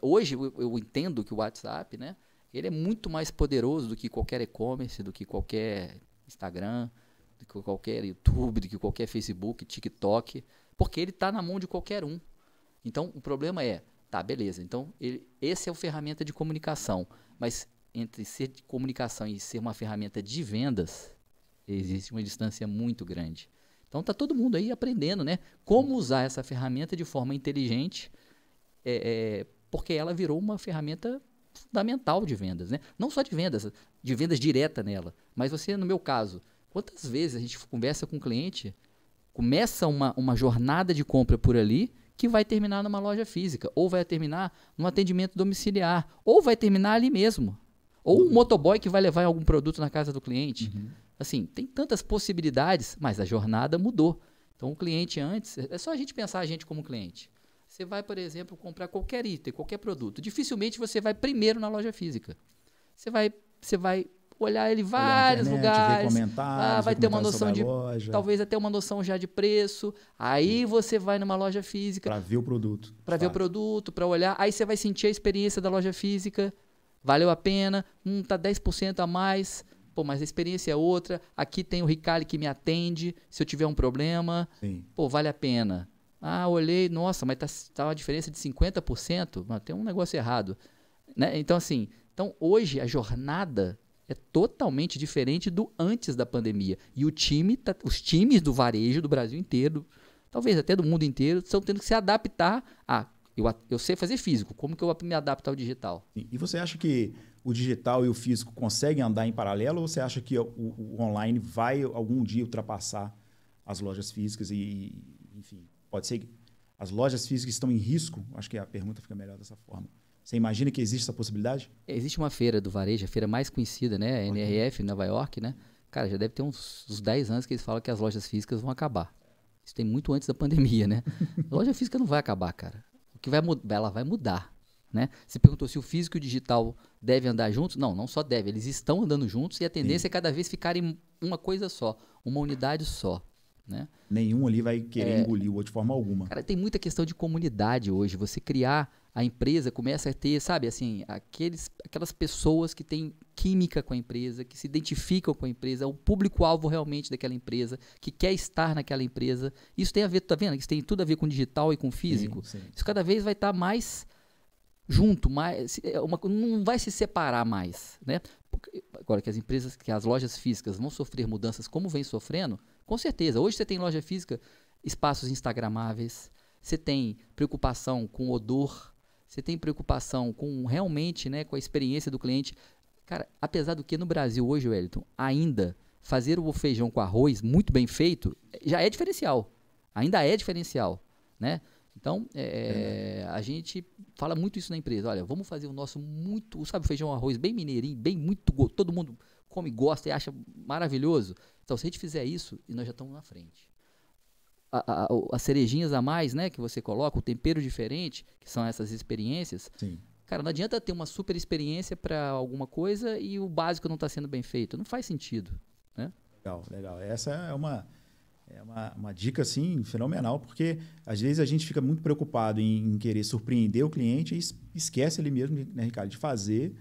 hoje eu entendo que o WhatsApp, né, ele é muito mais poderoso do que qualquer e-commerce, do que qualquer Instagram, do que qualquer YouTube, do que qualquer Facebook, TikTok, porque ele está na mão de qualquer um. Então, o problema tá, beleza, então esse é a ferramenta de comunicação, mas entre ser de comunicação e ser uma ferramenta de vendas, existe uma distância muito grande. Então, tá todo mundo aí aprendendo, né, como usar essa ferramenta de forma inteligente, porque ela virou uma ferramenta fundamental de vendas, né? Não só de vendas direta nela, mas você, no meu caso, quantas vezes a gente conversa com o cliente, começa uma jornada de compra por ali, que vai terminar numa loja física, ou vai terminar num atendimento domiciliar, ou vai terminar ali mesmo, ou um motoboy que vai levar algum produto na casa do cliente. Assim, tem tantas possibilidades, mas a jornada mudou. Então, o cliente antes, é só a gente pensar a gente como cliente. Você vai, por exemplo, comprar qualquer item, qualquer produto. Dificilmente você vai primeiro na loja física. Você vai olhar ele em vários lugares, vai ter uma noção de, talvez até uma noção já de preço. Aí você vai numa loja física para ver o produto, para olhar. Aí você vai sentir a experiência da loja física. Valeu a pena? Tá 10% a mais. Pô, mas a experiência é outra. Aqui tem o Ricali que me atende se eu tiver um problema. Sim. Pô, vale a pena. Olhei, nossa, mas tá uma diferença de 50%. Mas tem um negócio errado, né? Então, assim, hoje a jornada é totalmente diferente do antes da pandemia. E os times do varejo do Brasil inteiro, talvez até do mundo inteiro, estão tendo que se adaptar eu sei fazer físico, como que eu me adapto ao digital? E você acha que o digital e o físico conseguem andar em paralelo, ou você acha que o online vai algum dia ultrapassar as lojas físicas enfim, pode ser que as lojas físicas estão em risco? Acho que a pergunta fica melhor dessa forma. Você imagina que existe essa possibilidade? Existe uma feira do varejo, a feira mais conhecida, né? A NRF, em Nova York, né? Cara, já deve ter uns 10 anos que eles falam que as lojas físicas vão acabar. Isso tem muito antes da pandemia, né? A loja física não vai acabar, cara. O que vai mudar, ela vai mudar, né? Você perguntou se o físico e o digital devem andar juntos? Não só devem, eles estão andando juntos e a tendência é cada vez ficarem uma coisa só, uma unidade só, né? Nenhum ali vai querer engolir o outro de forma alguma. Cara, tem muita questão de comunidade hoje. Você criar a empresa, começa a ter, sabe, assim, aquelas pessoas que têm química com a empresa, que se identificam com a empresa, o público-alvo realmente daquela empresa, que quer estar naquela empresa. Isso tem a ver, tá vendo? Isso tem tudo a ver com digital e com físico. Sim. Isso cada vez vai estar mais junto, não vai se separar mais, né? Agora que as lojas físicas vão sofrer mudanças como vem sofrendo, com certeza. Hoje você tem loja física, espaços instagramáveis, você tem preocupação com odor, você tem preocupação com realmente, né, com a experiência do cliente. Cara, apesar do que no Brasil hoje, Wellington, ainda fazer o feijão com arroz muito bem feito já é diferencial. Ainda é diferencial, né? Então, a gente fala muito isso na empresa. Olha, vamos fazer o nosso muito, sabe, feijão arroz bem mineirinho, bem muito, todo mundo come, gosta e acha maravilhoso. Então, se a gente fizer isso, nós já estamos na frente. as cerejinhas a mais, né, que você coloca, o tempero diferente, que são essas experiências. Sim. Cara, não adianta ter uma super experiência para alguma coisa e o básico não está sendo bem feito. Não faz sentido, né? Legal, legal. Essa é uma dica, assim, fenomenal, porque às vezes a gente fica muito preocupado em querer surpreender o cliente e esquece ali mesmo, né, Ricardo, de fazer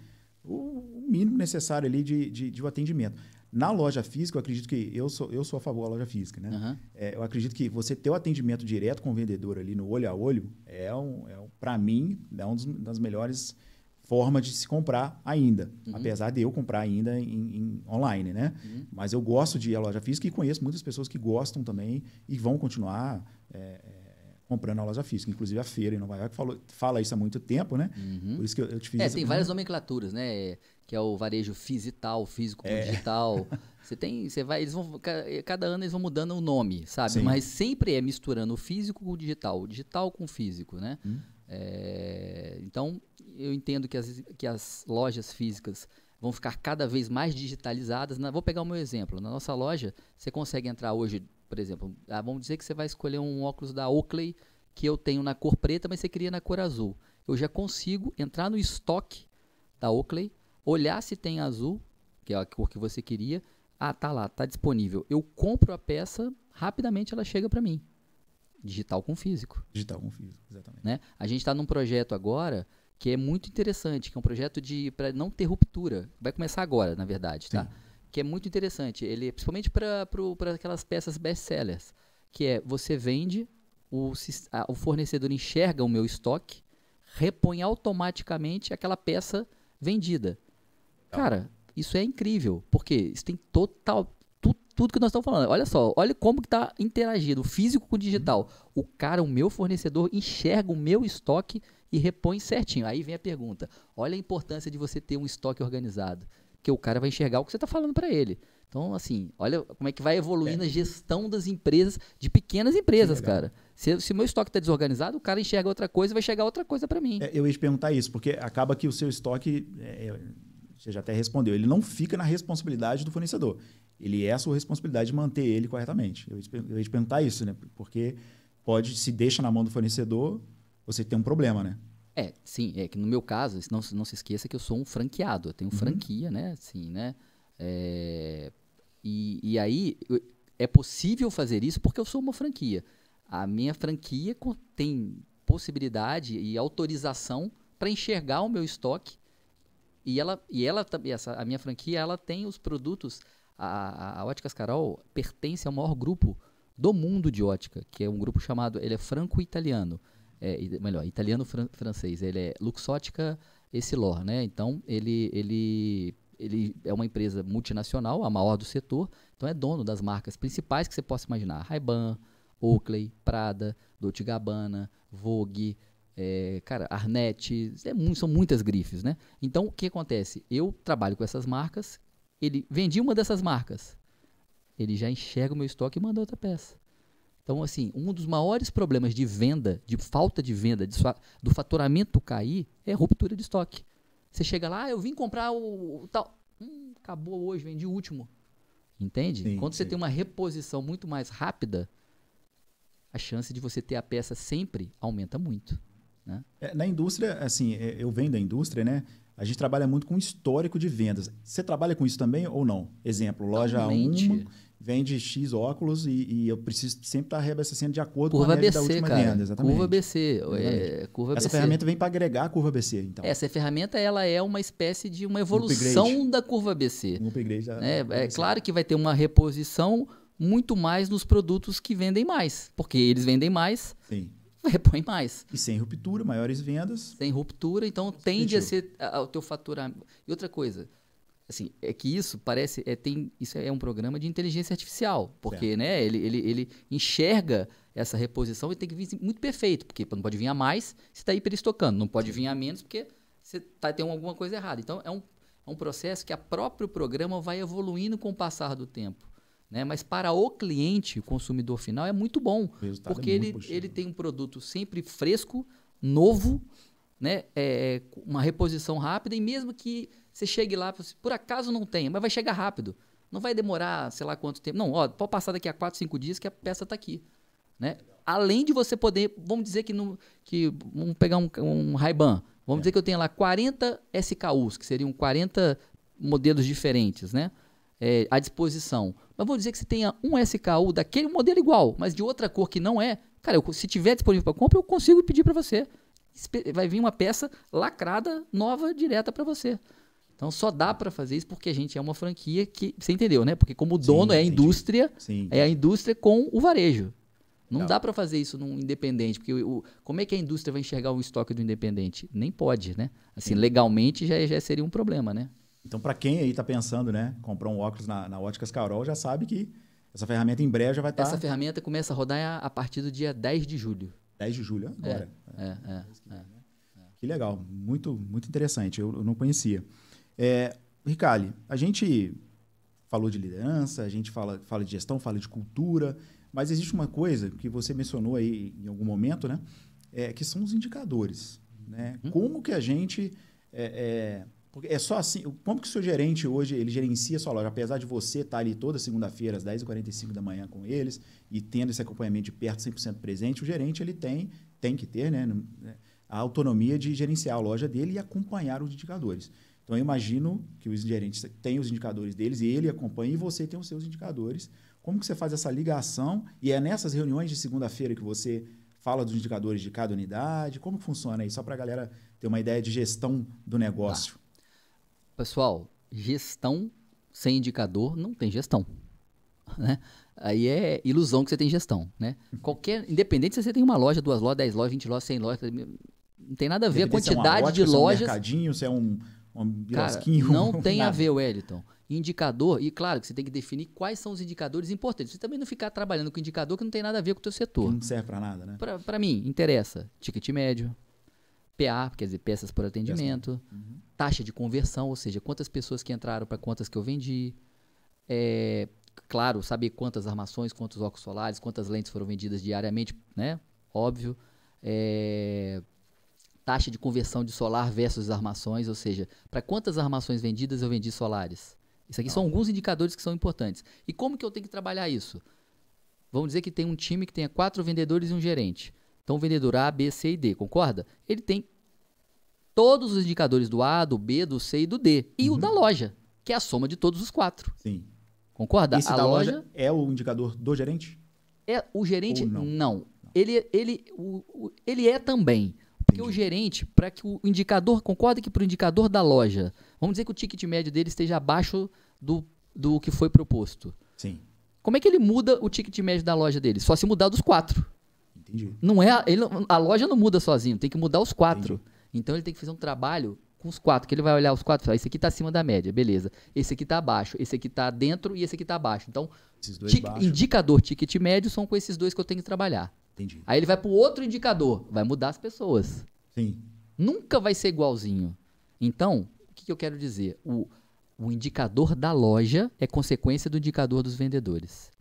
o mínimo necessário ali de um atendimento. Na loja física, eu acredito que eu sou a favor da loja física, né? Uhum. Eu acredito que você ter o atendimento direto com o vendedor ali no olho a olho para mim, é uma das melhores formas de se comprar ainda, apesar de eu comprar ainda em online, né? Mas eu gosto de ir à loja física e conheço muitas pessoas que gostam também e vão continuar comprando na loja física, inclusive a Feira em Nova York fala isso há muito tempo, né? Por isso que eu te fiz essa Tem pergunta. várias nomenclaturas, né? Que é o varejo fisital, físico com digital. Cada ano eles vão mudando o nome, sabe? Sim. Mas sempre é misturando o físico com o digital com o físico, né? Então, eu entendo que as lojas físicas vão ficar cada vez mais digitalizadas. Vou pegar o meu exemplo. Na nossa loja, você consegue entrar hoje, por exemplo, vamos dizer que você vai escolher um óculos da Oakley que eu tenho na cor preta, mas você queria na cor azul. Eu já consigo entrar no estoque da Oakley, olhar se tem azul, que é a cor que você queria. Tá lá, tá disponível. Eu compro a peça, rapidamente ela chega para mim. Digital com físico. Digital com físico, exatamente. Né? A gente está num projeto agora que é muito interessante, que é um projeto para não ter ruptura. Vai começar agora, na verdade, tá? Que é muito interessante. Ele, principalmente para aquelas peças best-sellers, que é você vende, o fornecedor enxerga o meu estoque, repõe automaticamente aquela peça vendida. Cara, isso é incrível, porque isso tem tudo que nós estamos falando. Olha só, olha como que está interagido o físico com o digital. O meu fornecedor, enxerga o meu estoque e repõe certinho. Aí vem a pergunta. Olha a importância de você ter um estoque organizado, que o cara vai enxergar o que você está falando para ele. Então, assim, olha como é que vai evoluindo a gestão das empresas, de pequenas empresas, cara. Se o meu estoque está desorganizado, o cara enxerga outra coisa e vai chegar outra coisa para mim. Eu ia te perguntar isso, porque acaba que o seu estoque, você já até respondeu, ele não fica na responsabilidade do fornecedor. Ele é a sua responsabilidade de manter ele corretamente. Eu ia te perguntar isso, né? Porque se deixa na mão do fornecedor, você tem um problema, né? Sim. É que no meu caso, não se esqueça que eu sou um franqueado. Eu tenho franquia, né? Assim, né? E aí, é possível fazer isso porque eu sou uma franquia. A minha franquia tem possibilidade e autorização para enxergar o meu estoque. A minha franquia, ela tem os produtos. A Óticas Carol pertence ao maior grupo do mundo de ótica, que é um grupo chamado, ele é franco-italiano, italiano-francês, ele é Luxótica Essilor, né? Então, ele é uma empresa multinacional, a maior do setor, então é dono das marcas principais que você possa imaginar, Ray-Ban, Oakley, Prada, Dolce & Gabbana, Vogue, Arnett, são muitas grifes, né? Então, o que acontece? Eu trabalho com essas marcas, ele vendia uma dessas marcas, ele já enxerga o meu estoque e manda outra peça. Então, assim, um dos maiores problemas de venda, de falta de venda, do faturamento cair, é ruptura de estoque. Você chega lá, eu vim comprar o tal, acabou hoje, vendi o último. Entende? Sim, Quando você tem uma reposição muito mais rápida, a chance de você ter a peça sempre aumenta muito. Né? Na indústria, assim, eu venho da indústria, né? A gente trabalha muito com histórico de vendas. Você trabalha com isso também ou não? Exemplo, loja 1 vende X óculos e eu preciso sempre estar reabastecendo de acordo com a média da última venda. Exatamente. Curva BC. Essa ferramenta vem para agregar a curva BC, então. Essa ferramenta ela é uma espécie de uma evolução da curva BC. Um upgrade claro que vai ter uma reposição muito mais nos produtos que vendem mais, porque eles vendem mais. Sim. Repõe mais. E sem ruptura, maiores vendas. Sem ruptura, então tende a ser o teu faturamento. E outra coisa, assim, é que isso parece, isso é um programa de inteligência artificial, porque né, ele enxerga essa reposição e tem que vir muito perfeito, porque não pode vir a mais se está hiperestocando, não pode vir a menos porque você tem alguma coisa errada. Então é um processo que o próprio programa vai evoluindo com o passar do tempo. Né? Mas para o cliente, o consumidor final, é muito bom, porque ele tem um produto sempre fresco, novo, né? Uma reposição rápida, e mesmo que você chegue lá, por acaso não tenha, mas vai chegar rápido. Não vai demorar, sei lá quanto tempo. Não, pode passar daqui a 4, 5 dias que a peça está aqui. né? Além de você poder, vamos dizer vamos pegar um Ray-Ban, vamos dizer que eu tenha lá 40 SKUs, que seriam 40 modelos diferentes, né? À disposição. Mas vamos dizer que você tenha um SKU daquele modelo igual, mas de outra cor que não é. Cara, se tiver disponível para compra, eu consigo pedir para você. Vai vir uma peça lacrada, nova, direta para você. Então só dá para fazer isso porque a gente é uma franquia que... Você entendeu, né? Porque como dono é a indústria, é a indústria com o varejo. Não dá para fazer isso num independente, porque como é que a indústria vai enxergar o estoque do independente? Nem pode, né? Assim, legalmente já seria um problema, né? Então, para quem aí está pensando, né, comprar um óculos na Óticas Carol, já sabe que essa ferramenta em breve já vai estar... Essa ferramenta começa a rodar a partir do dia 10 de julho. 10 de julho, agora. Que legal, muito, muito interessante, eu não conhecia. Ricali, a gente falou de liderança, a gente fala de gestão, fala de cultura, mas existe uma coisa que você mencionou aí em algum momento, né, que são os indicadores. Né? Como que a gente... Porque é só assim, como que o seu gerente hoje, ele gerencia a sua loja? Apesar de você estar ali toda segunda-feira, às 10h45 da manhã com eles, e tendo esse acompanhamento de perto, 100% presente, o gerente ele tem que ter, né, a autonomia de gerenciar a loja dele e acompanhar os indicadores. Então, eu imagino que os gerentes têm os indicadores deles, e ele acompanha, e você tem os seus indicadores. Como que você faz essa ligação? E é nessas reuniões de segunda-feira que você fala dos indicadores de cada unidade? Como que funciona aí? Só para a galera ter uma ideia de gestão do negócio. Pessoal, gestão sem indicador não tem gestão. Né? Aí é ilusão que você tem gestão. Né? Independente se você tem uma loja, 2 lojas, 10 lojas, 20 lojas, 100 lojas, não tem nada a ver a quantidade de lojas. Se é um mercadinho, se é um birosquinho. Cara, não tem a ver, Wellington. Indicador, e claro que você tem que definir quais são os indicadores importantes. Você também não ficar trabalhando com indicador que não tem nada a ver com o teu setor. Que não serve para nada, né? Para mim, interessa ticket médio, PA, quer dizer, peças por atendimento, taxa de conversão, ou seja, quantas pessoas que entraram para quantas que eu vendi. Claro, saber quantas armações, quantos óculos solares, quantas lentes foram vendidas diariamente, né? Óbvio. Taxa de conversão de solar versus armações, ou seja, para quantas armações vendidas eu vendi solares. Isso aqui são alguns indicadores que são importantes. E como que eu tenho que trabalhar isso? Vamos dizer que tem um time que tenha 4 vendedores e um gerente. Então, o vendedor A, B, C e D, concorda? Ele tem todos os indicadores do A, do B, do C e do D. E o da loja, que é a soma de todos os 4. Sim. Concorda? Esse da loja é o indicador do gerente? O gerente, ou não? Não. Ele é também. Porque o gerente, para que o indicador, concorda que para o indicador da loja, vamos dizer que o ticket médio dele esteja abaixo do que foi proposto. Sim. Como é que ele muda o ticket médio da loja dele? Só se mudar dos 4. Entendi. A loja não muda sozinho, tem que mudar os 4. Entendi. Então ele tem que fazer um trabalho com os 4, que ele vai olhar os 4 e falar, esse aqui está acima da média, beleza. Esse aqui está abaixo, esse aqui está dentro e esse aqui está abaixo. Então, indicador, ticket médio são com esses 2 que eu tenho que trabalhar. Entendi. Aí ele vai para o outro indicador, vai mudar as pessoas. Sim. Nunca vai ser igualzinho. Então, o que eu quero dizer? O indicador da loja é consequência do indicador dos vendedores.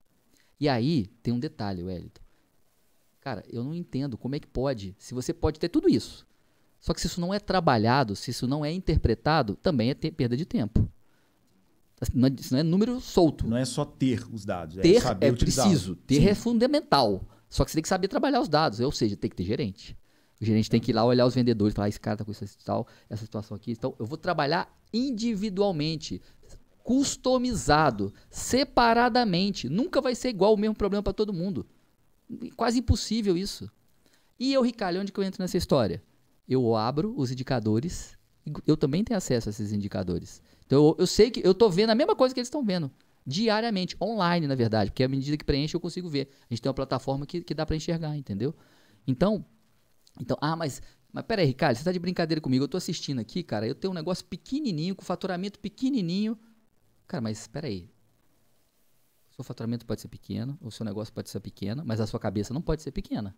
E aí, tem um detalhe, Wellington. Cara, eu não entendo como é que pode, se você pode ter tudo isso. Só que se isso não é trabalhado, se isso não é interpretado, também é perda de tempo. Isso não é número solto. Não é só ter os dados, ter é saber utilizá-los. Preciso, ter é fundamental. Só que você tem que saber trabalhar os dados, ou seja, tem que ter gerente. O gerente tem que ir lá olhar os vendedores e falar, esse cara tá com essa situação aqui. Então, eu vou trabalhar individualmente, customizado, separadamente. Nunca vai ser igual o mesmo problema para todo mundo. Quase impossível isso. E eu, Ricali, onde que eu entro nessa história? Eu abro os indicadores, eu também tenho acesso a esses indicadores. Então, eu sei que eu estou vendo a mesma coisa que eles estão vendo. Diariamente, online, na verdade, porque à medida que preenche eu consigo ver. A gente tem uma plataforma que dá para enxergar, entendeu? Então, mas peraí, Ricardo, você está de brincadeira comigo, eu estou assistindo aqui, cara, eu tenho um negócio pequenininho, com faturamento pequenininho. Cara, mas peraí, o seu faturamento pode ser pequeno, o seu negócio pode ser pequeno, mas a sua cabeça não pode ser pequena.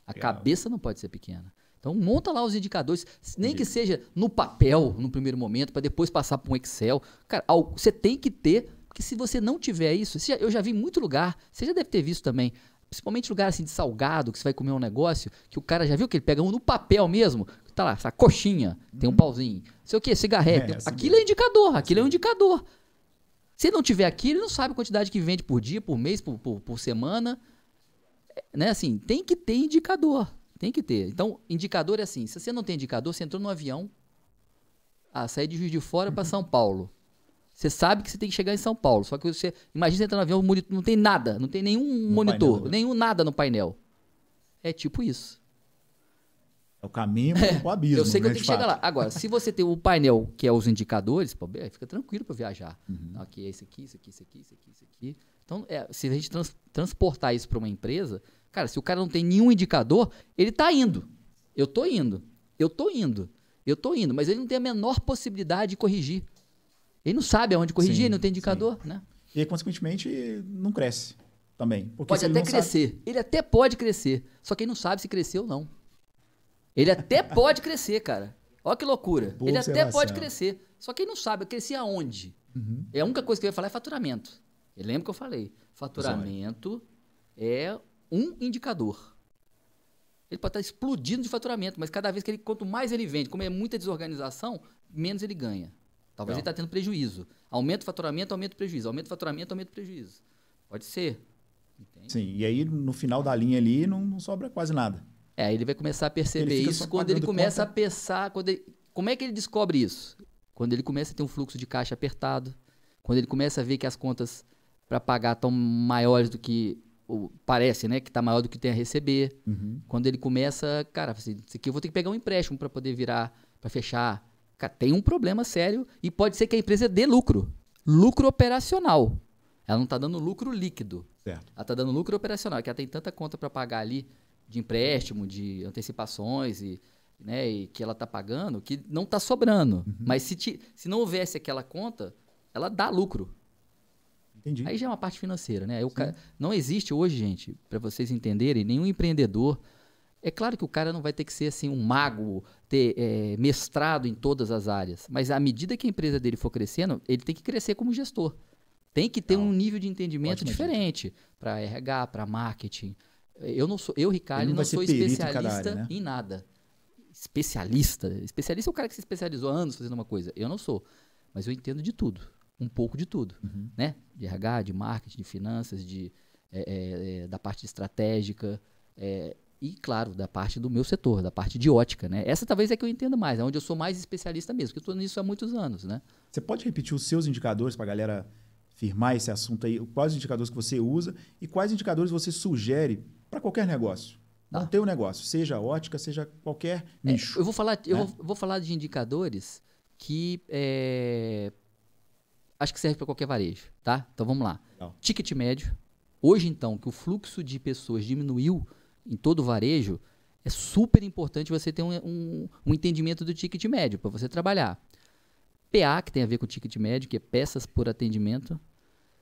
A cabeça não pode ser pequena. Então, monta lá os indicadores, nem que seja no papel, no primeiro momento, para depois passar para um Excel. Cara, você tem que ter... Porque se você não tiver isso, eu já vi em muito lugar, você já deve ter visto também, principalmente lugar assim de salgado, que você vai comer um negócio, que o cara já viu que ele pega um no papel mesmo, tá lá, essa coxinha, tem um pauzinho, sei o que, cigarrete, aquilo é indicador, aquilo é um indicador. Se ele não tiver aquilo, ele não sabe a quantidade que vende por dia, por mês, por semana. Né? Assim, tem que ter indicador. Tem que ter. Então, indicador é assim, se você não tem indicador, você entrou no avião, sair de Juiz de Fora para São Paulo. Você sabe que você tem que chegar em São Paulo, só que você, imagina você entrar no avião, não tem nada, não tem nenhum monitor, painel, né? nenhum nada no painel. É tipo isso. É o caminho pro abismo. Eu sei que né, eu tenho que chegar lá. Agora, se você tem o painel, que é os indicadores, pô, fica tranquilo para viajar. Não, aqui é esse aqui, isso aqui, isso aqui, isso aqui, isso aqui. Então, se a gente transportar isso para uma empresa, cara, se o cara não tem nenhum indicador, ele tá indo. Eu tô indo, mas ele não tem a menor possibilidade de corrigir. Ele não sabe aonde corrigir, Sim, ele não tem indicador, sim. né? E aí, consequentemente, não cresce também. Porque Pode se ele até não crescer. sabe- Ele até pode crescer. Só que ele não sabe se cresceu ou não. Ele até pode crescer, cara. Olha que loucura. Boa Ele até observação. pode crescer. Só que ele não sabe crescer aonde. É a única coisa que eu ia falar é faturamento. Eu lembro que eu falei. Faturamento é um indicador. Ele pode estar explodindo de faturamento, mas cada vez que quanto mais ele vende, como é muita desorganização, menos ele ganha. Talvez ele está tendo prejuízo. Aumenta o faturamento, aumenta o prejuízo. Aumenta o faturamento, aumenta o prejuízo. Pode ser. Entende? Sim, e aí no final da linha ali não sobra quase nada. Ele vai começar a perceber Ele fica isso só quando ele pagando começa conta. a pensar. Como é que ele descobre isso? Quando ele começa a ter um fluxo de caixa apertado. Quando ele começa a ver que as contas para pagar estão maiores do que. Parece, né? Que está maior do que tem a receber. Quando ele começa. Cara, assim, isso aqui eu vou ter que pegar um empréstimo para poder virar, para fechar. Cara, tem um problema sério e pode ser que a empresa dê lucro. Lucro operacional. Ela não está dando lucro líquido. Certo. Ela está dando lucro operacional, que ela tem tanta conta para pagar ali de empréstimo, de antecipações né, e que ela está pagando, que não está sobrando. Mas se não houvesse aquela conta, ela dá lucro. Entendi. Aí já é uma parte financeira, né? Não existe hoje, gente, para vocês entenderem, nenhum empreendedor. É claro que o cara não vai ter que ser assim um mago, ter mestrado em todas as áreas. Mas à medida que a empresa dele for crescendo, ele tem que crescer como gestor. Tem que ter um nível de entendimento Ótima diferente para RH, para marketing. Eu, Ricardo, Ele não não vai ser sou perito em cada especialista área, né? em nada. Especialista é o cara que se especializou há anos fazendo uma coisa. Eu não sou. Mas eu entendo de tudo. Um pouco de tudo. Né? De RH, de marketing, de finanças, da parte estratégica. E, claro, da parte do meu setor, da parte de ótica. Né? Essa talvez é que eu entendo mais, é onde eu sou mais especialista mesmo, porque eu estou nisso há muitos anos. Né? Você pode repetir os seus indicadores para a galera firmar esse assunto aí? Quais os indicadores que você usa e quais indicadores você sugere para qualquer negócio? Não ter um negócio, seja ótica, seja qualquer nicho. Eu vou falar de indicadores que acho que serve para qualquer varejo. Tá? Então vamos lá. Legal. Ticket médio. Hoje, então, que o fluxo de pessoas diminuiu em todo o varejo, é super importante você ter um entendimento do ticket médio para você trabalhar. PA, que tem a ver com o ticket médio, que é peças por atendimento.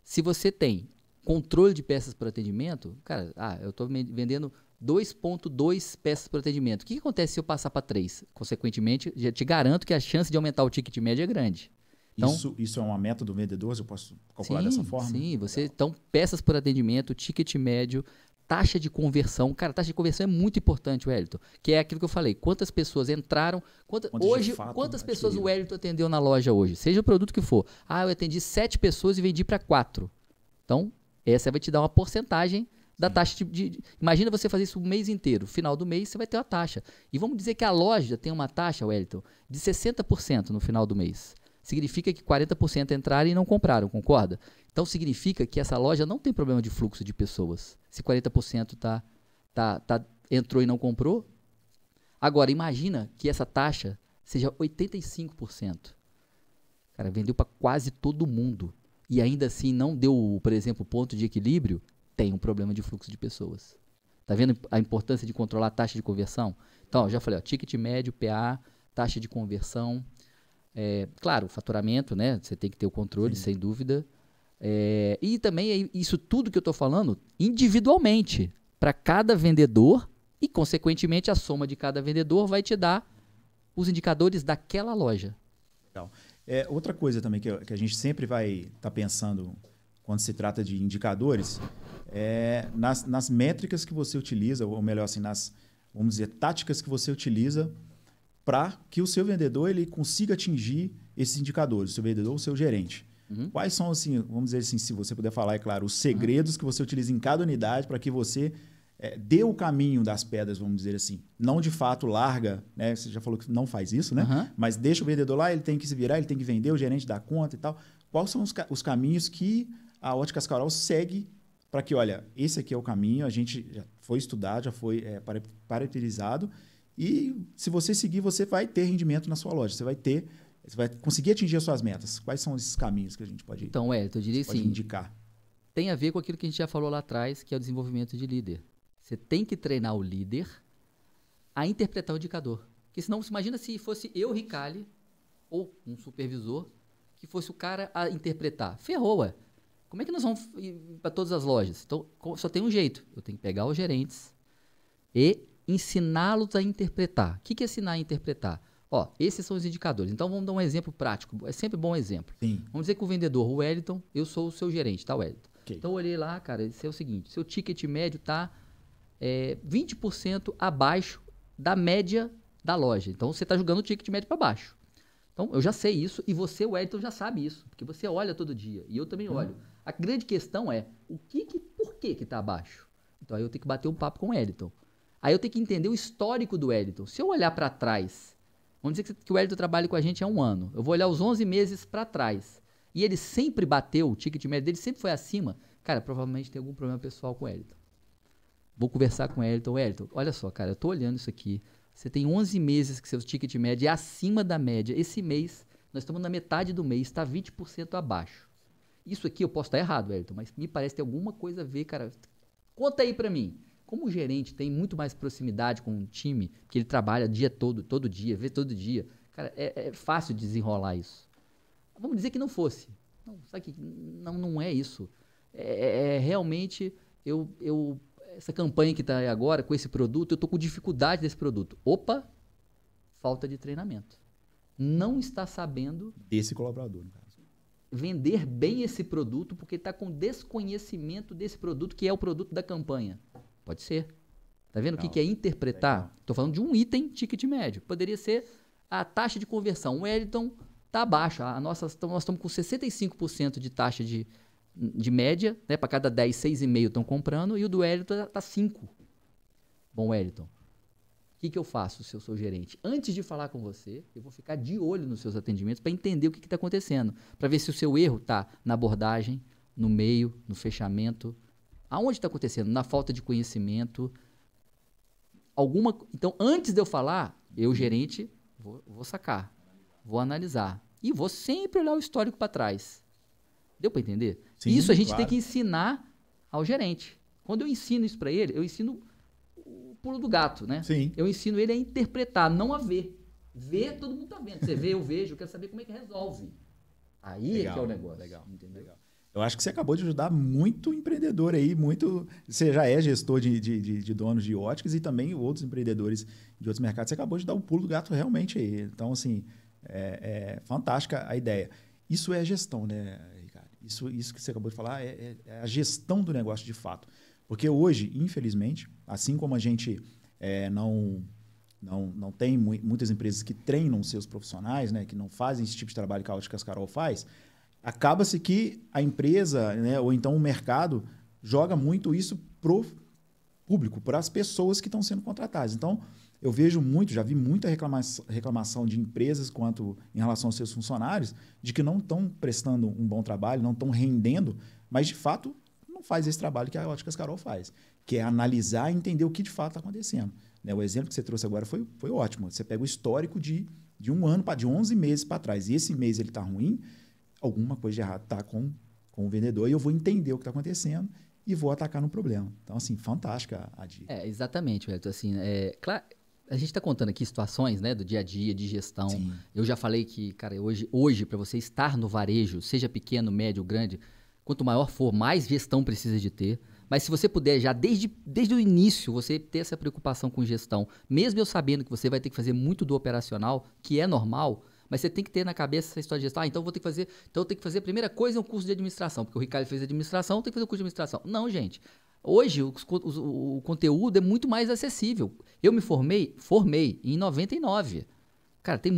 Se você tem controle de peças por atendimento, cara, eu estou vendendo 2,2 peças por atendimento. O que acontece se eu passar para 3? Consequentemente, já te garanto que a chance de aumentar o ticket médio é grande. Então, isso é uma meta do vendedor? Eu posso calcular dessa forma? Sim, então, peças por atendimento, ticket médio, taxa de conversão. Cara, taxa de conversão é muito importante, Wellington. Que é aquilo que eu falei. Quantas pessoas entraram... Quantas pessoas o Wellington atendeu na loja hoje? Seja o produto que for. Eu atendi 7 pessoas e vendi para 4. Então, essa vai te dar uma porcentagem da taxa Imagina você fazer isso o mês inteiro. Final do mês, você vai ter uma taxa. E vamos dizer que a loja tem uma taxa, Wellington, de 60% no final do mês. Significa que 40% entraram e não compraram, concorda? Então, significa que essa loja não tem problema de fluxo de pessoas. Se 40% entrou e não comprou. Agora, imagina que essa taxa seja 85%. Cara, vendeu para quase todo mundo. E ainda assim não deu, por exemplo, ponto de equilíbrio, tem um problema de fluxo de pessoas. Tá vendo a importância de controlar a taxa de conversão? Então, eu já falei, ticket médio, PA, taxa de conversão. Claro, o faturamento, né? Você tem que ter o controle, sem dúvida. E também isso tudo que eu estou falando individualmente para cada vendedor e, consequentemente, a soma de cada vendedor vai te dar os indicadores daquela loja. Legal. Outra coisa também que a gente sempre vai estar pensando quando se trata de indicadores nas métricas que você utiliza, ou melhor, assim, vamos dizer, táticas que você utiliza para que o seu vendedor ele consiga atingir esses indicadores, o seu vendedor ou o seu gerente. Quais são, assim, vamos dizer assim, se você puder falar, é claro, os segredos que você utiliza em cada unidade para que você dê o caminho das pedras, vamos dizer assim. Não de fato larga, né? Você já falou que não faz isso, né? Uhum. Mas deixa o vendedor lá, ele tem que se virar, ele tem que vender, o gerente dá conta e tal. Quais são os caminhos que a Óticas Carol segue para que, olha, esse aqui é o caminho, a gente já foi estudado, já foi parametrizado, e se você seguir, você vai ter rendimento na sua loja, você vai conseguir atingir as suas metas. Quais são esses caminhos que a gente pode, Então, eu diria assim, indicar? Tem a ver com aquilo que a gente já falou lá atrás, que é o desenvolvimento de líder. Você tem que treinar o líder a interpretar o indicador. Porque senão, você imagina se fosse eu, Ricali, ou um supervisor, que fosse o cara a interpretar. Ferrou, ué. Como é que nós vamos ir para todas as lojas? Então, só tem um jeito. Eu tenho que pegar os gerentes e ensiná-los a interpretar. O que é ensinar a interpretar? Ó, esses são os indicadores. Então, vamos dar um exemplo prático. É sempre bom exemplo. Sim. Vamos dizer que o vendedor, o Wellington, eu sou o seu gerente, tá, Wellington? Okay. Então, eu olhei lá, cara, isso é o seguinte. Seu ticket médio está 20% abaixo da média da loja. Então, você está jogando o ticket médio para baixo. Então, eu já sei isso e você, Wellington, já sabe isso. Porque você olha todo dia. E eu também olho. A grande questão é, por que está abaixo? Então, aí eu tenho que bater um papo com o Wellington. Aí eu tenho que entender o histórico do Wellington. Se eu olhar para trás, vamos dizer que o Wellington trabalha com a gente há 1 ano. Eu vou olhar os 11 meses para trás. E ele sempre bateu, o ticket médio dele sempre foi acima. Cara, provavelmente tem algum problema pessoal com o Wellington. Vou conversar com o Wellington. Wellington, olha só, cara, eu tô olhando isso aqui. Você tem 11 meses que seu ticket médio é acima da média. Esse mês, nós estamos na metade do mês, está 20% abaixo. Isso aqui eu posso estar errado, Wellington, mas me parece ter alguma coisa a ver, cara. Conta aí pra mim. Como o gerente tem muito mais proximidade com o time, porque ele trabalha o dia todo dia, vê todo dia, cara, é fácil desenrolar isso. Vamos dizer que não fosse. Não, sabe que não é isso. Realmente, essa campanha que está agora com esse produto, eu estou com dificuldade desse produto. Opa, falta de treinamento. Não está sabendo... Desse colaborador, no caso. Vender bem esse produto, porque está com desconhecimento desse produto, que é o produto da campanha. Pode ser. Tá vendo o que é interpretar? Estou falando de um item ticket médio. Poderia ser a taxa de conversão. O Wellington está abaixo. Nós estamos com 65% de taxa de média, né? Para cada 10, 6,5 estão comprando, e o do Wellington está 5. Bom, Wellington, o que eu faço se eu sou gerente? Antes de falar com você, eu vou ficar de olho nos seus atendimentos para entender o que está acontecendo. Para ver se o seu erro está na abordagem, no meio, no fechamento. Aonde está acontecendo? Na falta de conhecimento. Então, antes de eu falar, eu, gerente, vou sacar, vou analisar. E vou sempre olhar o histórico para trás. Deu para entender? Sim, isso a gente tem que ensinar ao gerente. Quando eu ensino isso para ele, eu ensino o pulo do gato, né? Sim. Eu ensino ele a interpretar, não a ver. Ver, todo mundo está vendo. Você vê, eu vejo, eu quero saber como é que resolve. Aí legal, é que é o negócio. Legal. Eu acho que você acabou de ajudar muito empreendedor aí, você já é gestor de donos de óticas e também outros empreendedores de outros mercados. Você acabou de dar o pulo do gato realmente aí. Então, assim, é fantástica a ideia. Isso é gestão, né, Ricardo? Isso que você acabou de falar é a gestão do negócio de fato. Porque hoje, infelizmente, assim como a gente não tem muitas empresas que treinam seus profissionais, né, que não fazem esse tipo de trabalho que a Óticas Carol faz, acaba-se que a empresa, né, ou então o mercado joga muito isso pro público, para as pessoas que estão sendo contratadas. Então, eu vejo já vi muita reclamação de empresas em relação aos seus funcionários, de que não estão prestando um bom trabalho, não estão rendendo, mas de fato não faz esse trabalho que a Óticas Carol faz, que é analisar e entender o que de fato está acontecendo. Né? O exemplo que você trouxe agora foi ótimo. Você pega o histórico de 1 ano, de 11 meses para trás, e esse mês ele está ruim, alguma coisa de errado está com o vendedor, e eu vou entender o que está acontecendo e vou atacar no problema. Então, assim, fantástica a dica. Exatamente, Wellington. Assim, claro, a gente está contando aqui situações, né, do dia a dia, de gestão. Sim. Eu já falei que, cara, hoje para você estar no varejo, seja pequeno, médio, grande, quanto maior for, mais gestão precisa de ter. Mas se você puder já, desde o início, você ter essa preocupação com gestão, mesmo eu sabendo que você vai ter que fazer muito do operacional, que é normal, mas você tem que ter na cabeça essa história de gestão. Então eu tenho que fazer a primeira coisa é um curso de administração, porque o Ricardo fez administração, tem que fazer o curso de administração. Não, gente. Hoje o conteúdo é muito mais acessível. Eu me formei em 99. Cara, tem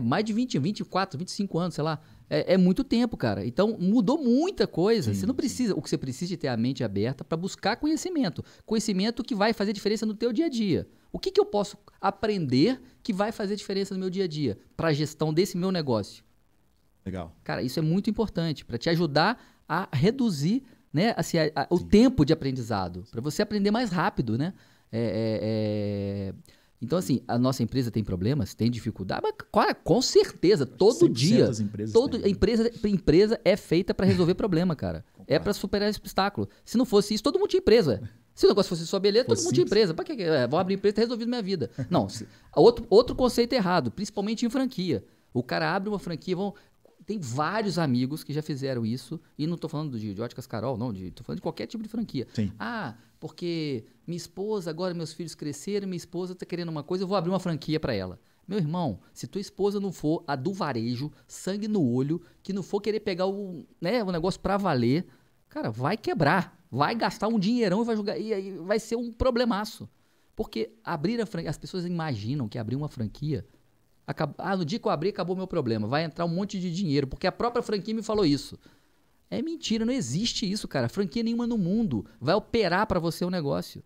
mais de 20, 24, 25 anos, sei lá. É muito tempo, cara. Então, mudou muita coisa. Sim, Você não precisa... O que você precisa é ter a mente aberta para buscar conhecimento. Conhecimento que vai fazer diferença no teu dia a dia. O que eu posso aprender que vai fazer diferença no meu dia a dia para a gestão desse meu negócio? Legal. Cara, isso é muito importante para te ajudar a reduzir, né, assim, o tempo de aprendizado, para você aprender mais rápido, né? Então, assim, a nossa empresa tem problemas, tem dificuldade, mas cara, com certeza, todo dia, as empresas a empresa é feita para resolver problema, cara. É Concordo. para superar esse obstáculo. Se não fosse isso, todo mundo tinha empresa. Se o negócio fosse só beleza, todo mundo tinha empresa. Para que vou abrir empresa e tá resolvido minha vida? Não, outro conceito errado, principalmente em franquia. O cara abre uma franquia, tem vários amigos que já fizeram isso, e não estou falando de Óticas Carol, não, estou falando de qualquer tipo de franquia. Sim. Ah, porque minha esposa, agora meus filhos cresceram, minha esposa está querendo uma coisa, eu vou abrir uma franquia para ela. Meu irmão, se tua esposa não for a do varejo, sangue no olho, que não for querer pegar o negócio para valer, cara, vai quebrar, vai gastar um dinheirão e vai jogar, e aí vai ser um problemaço. Porque abrir a franquia, as pessoas imaginam que abrir uma franquia... no dia que eu abrir, acabou o meu problema. Vai entrar um monte de dinheiro, porque a própria franquia me falou isso. É mentira, não existe isso, cara. Franquia nenhuma no mundo vai operar para você o negócio.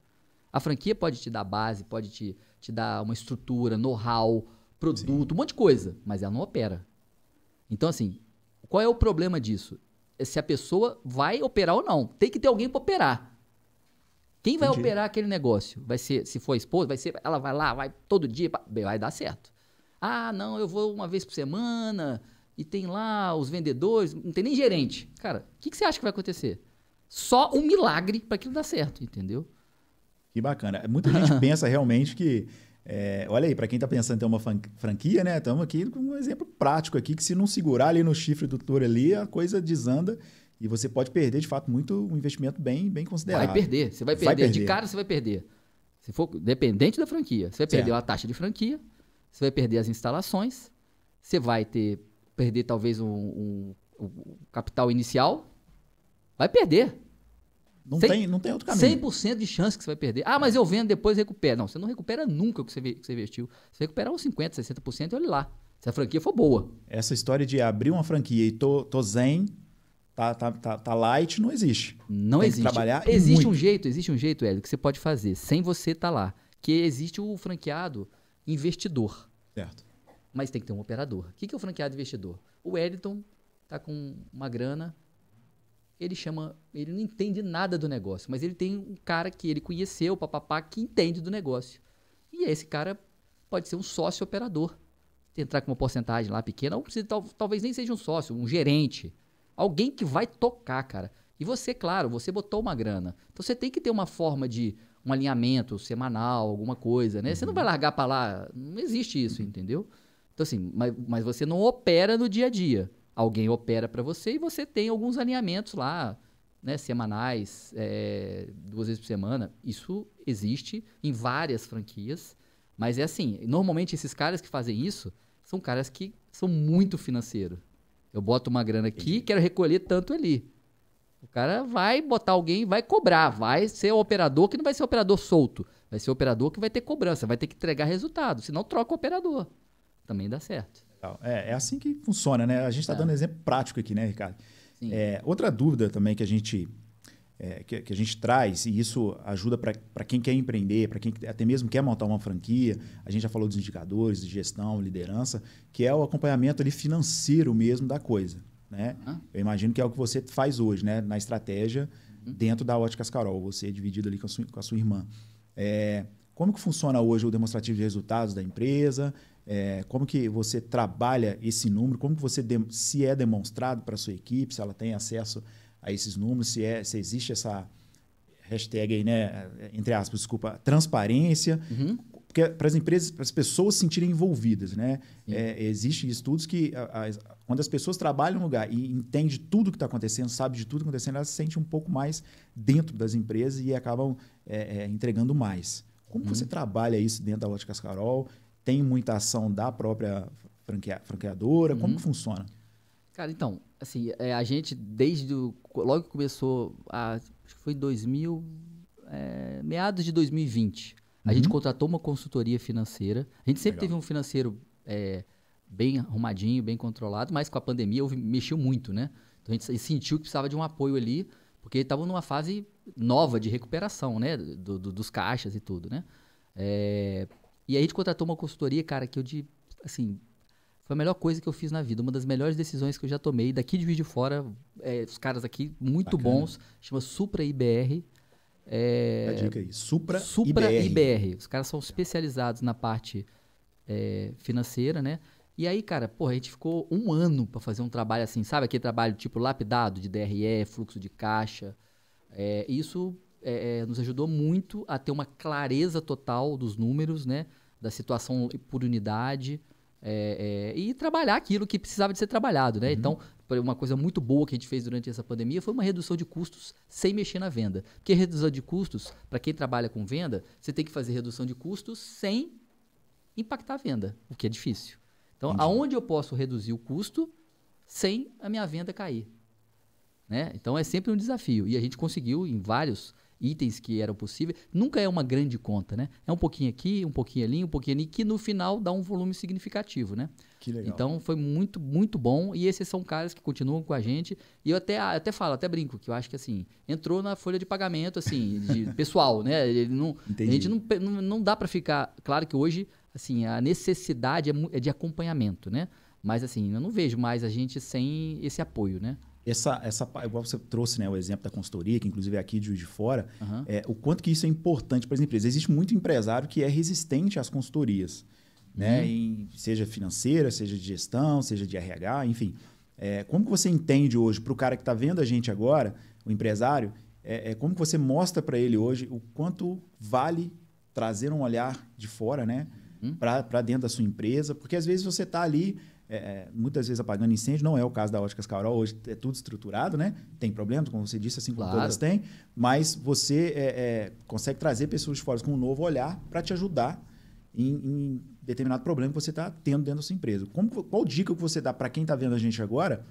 A franquia pode te dar base, pode te dar uma estrutura, know-how, produto, um monte de coisa, mas ela não opera. Então, assim, qual é o problema disso? É se a pessoa vai operar ou não. Tem que ter alguém para operar. Quem vai operar aquele negócio? Vai ser, se for a esposa, ela vai lá, vai todo dia, vai dar certo. Ah, não, eu vou uma vez por semana e tem lá os vendedores, não tem nem gerente. Cara, o que você acha que vai acontecer? Só um milagre para aquilo dar certo, entendeu? Que bacana. Muita gente pensa realmente que... olha aí, para quem está pensando em ter uma franquia, né? Estamos aqui com um exemplo prático aqui, que se não segurar ali no chifre do touro ali, a coisa desanda e você pode perder, de fato, um investimento bem considerável. Vai perder, você vai perder. De cara você vai perder. Se for dependente da franquia, você vai perder uma taxa de franquia, você vai perder as instalações, você vai perder talvez um capital inicial, vai perder. Não tem outro caminho. 100% de chance que você vai perder. Ah, mas eu vendo depois recupero. Não, você não recupera nunca o que você investiu. Você vai recuperar uns 50%, 60% e olha lá. Se a franquia for boa. Essa história de abrir uma franquia e tô zen, tá light, não existe. Não tem existe. Que trabalhar existe muito. um jeito, Hélio, que você pode fazer sem você estar lá. Que existe o franqueado investidor. Certo. Mas tem que ter um operador. O que é o franqueado investidor? O Wellington está com uma grana, ele não entende nada do negócio, mas ele tem um cara que ele conheceu, papapá, que entende do negócio. E esse cara pode ser um sócio operador. Entrar com uma porcentagem lá pequena, ou precisa, talvez nem seja um sócio, um gerente. Alguém que vai tocar, cara. E você, claro, você botou uma grana. Então você tem que ter uma forma de um alinhamento semanal, alguma coisa, né? Você não vai largar para lá, não existe isso, entendeu? Então assim, mas você não opera no dia a dia. Alguém opera para você e você tem alguns alinhamentos lá, né, semanais, 2 vezes por semana. Isso existe em várias franquias, mas é assim, normalmente esses caras que fazem isso são caras que são muito financeiros. Eu boto uma grana aqui, quero recolher tanto ali. O cara vai botar alguém, vai cobrar, vai ser o operador que não vai ser operador solto, vai ser o operador que vai ter cobrança, vai ter que entregar resultado, senão troca o operador. Também dá certo. É assim que funciona, né? A gente está dando exemplo prático aqui, né, Ricardo? Sim. Outra dúvida também que a gente traz, e isso ajuda para quem quer empreender, para quem até mesmo quer montar uma franquia, a gente já falou dos indicadores de gestão, liderança, que é o acompanhamento ali financeiro mesmo da coisa. Né? Eu imagino que é o que você faz hoje, né? Na estratégia dentro da Óticas Carol, você é dividido ali com a sua irmã. Como que funciona hoje o demonstrativo de resultados da empresa? Como que você trabalha esse número? Como que se é demonstrado para a sua equipe, se ela tem acesso a esses números, se existe essa hashtag aí, né, entre aspas, desculpa, transparência, porque para as empresas, para as pessoas se sentirem envolvidas, né? Existem estudos que quando as pessoas trabalham no lugar e entendem tudo que está acontecendo, sabem de tudo que está acontecendo, elas se sentem um pouco mais dentro das empresas e acabam entregando mais. Como você trabalha isso dentro da Óticas Carol? Tem muita ação da própria franqueadora? Como que funciona? Cara, então, assim, a gente logo que começou, acho que foi em meados de 2020, a gente contratou uma consultoria financeira. A gente sempre teve um financeiro bem arrumadinho, bem controlado, mas com a pandemia mexeu muito, né? Então a gente sentiu que precisava de um apoio ali, porque estavam numa fase nova de recuperação, né? Dos caixas e tudo, né? E aí a gente contratou uma consultoria, cara, que assim, foi a melhor coisa que eu fiz na vida, uma das melhores decisões que eu já tomei. Daqui de Juiz de Fora, os caras aqui muito bons, chama Supra IBR. A dica aí, Supra IBR. Os caras são especializados na parte financeira, né? E aí, cara, porra, a gente ficou 1 ano para fazer um trabalho assim, sabe? Aquele trabalho tipo lapidado de DRE, fluxo de caixa. Isso nos ajudou muito a ter uma clareza total dos números, né? Da situação por unidade. E trabalhar aquilo que precisava de ser trabalhado, né? Então, uma coisa muito boa que a gente fez durante essa pandemia foi uma redução de custos sem mexer na venda. Porque redução de custos, para quem trabalha com venda, você tem que fazer redução de custos sem impactar a venda, o que é difícil. Então, aonde eu posso reduzir o custo sem a minha venda cair? Né? Então, é sempre um desafio. E a gente conseguiu em vários itens que eram possíveis. Nunca é uma grande conta, né? É um pouquinho aqui, um pouquinho ali, que no final dá um volume significativo, né? Que legal. Então, foi muito, muito bom. E esses são caras que continuam com a gente. E eu até falo, até brinco, que eu acho que, assim, entrou na folha de pagamento, assim, de pessoal, né? A gente não dá para ficar... Claro que hoje, assim, a necessidade é de acompanhamento, né? Mas, assim, eu não vejo mais a gente sem esse apoio, né? Igual você trouxe, né, o exemplo da consultoria, que inclusive é aqui de Juiz de Fora, o quanto que isso é importante para as empresas. Existe muito empresário que é resistente às consultorias, né? Seja financeira, seja de gestão, seja de RH, enfim. Como que você entende hoje, para o cara que está vendo a gente agora, o empresário, como que você mostra para ele hoje o quanto vale trazer um olhar de fora, né, para dentro da sua empresa? Porque às vezes você está ali... muitas vezes apagando incêndio, não é o caso da Óticas Carol, hoje é tudo estruturado, né? Tem problemas, como você disse, assim como todas têm, mas você consegue trazer pessoas de fora com um novo olhar para te ajudar em determinado problema que você está tendo dentro da sua empresa. Qual dica que você dá para quem está vendo a gente agora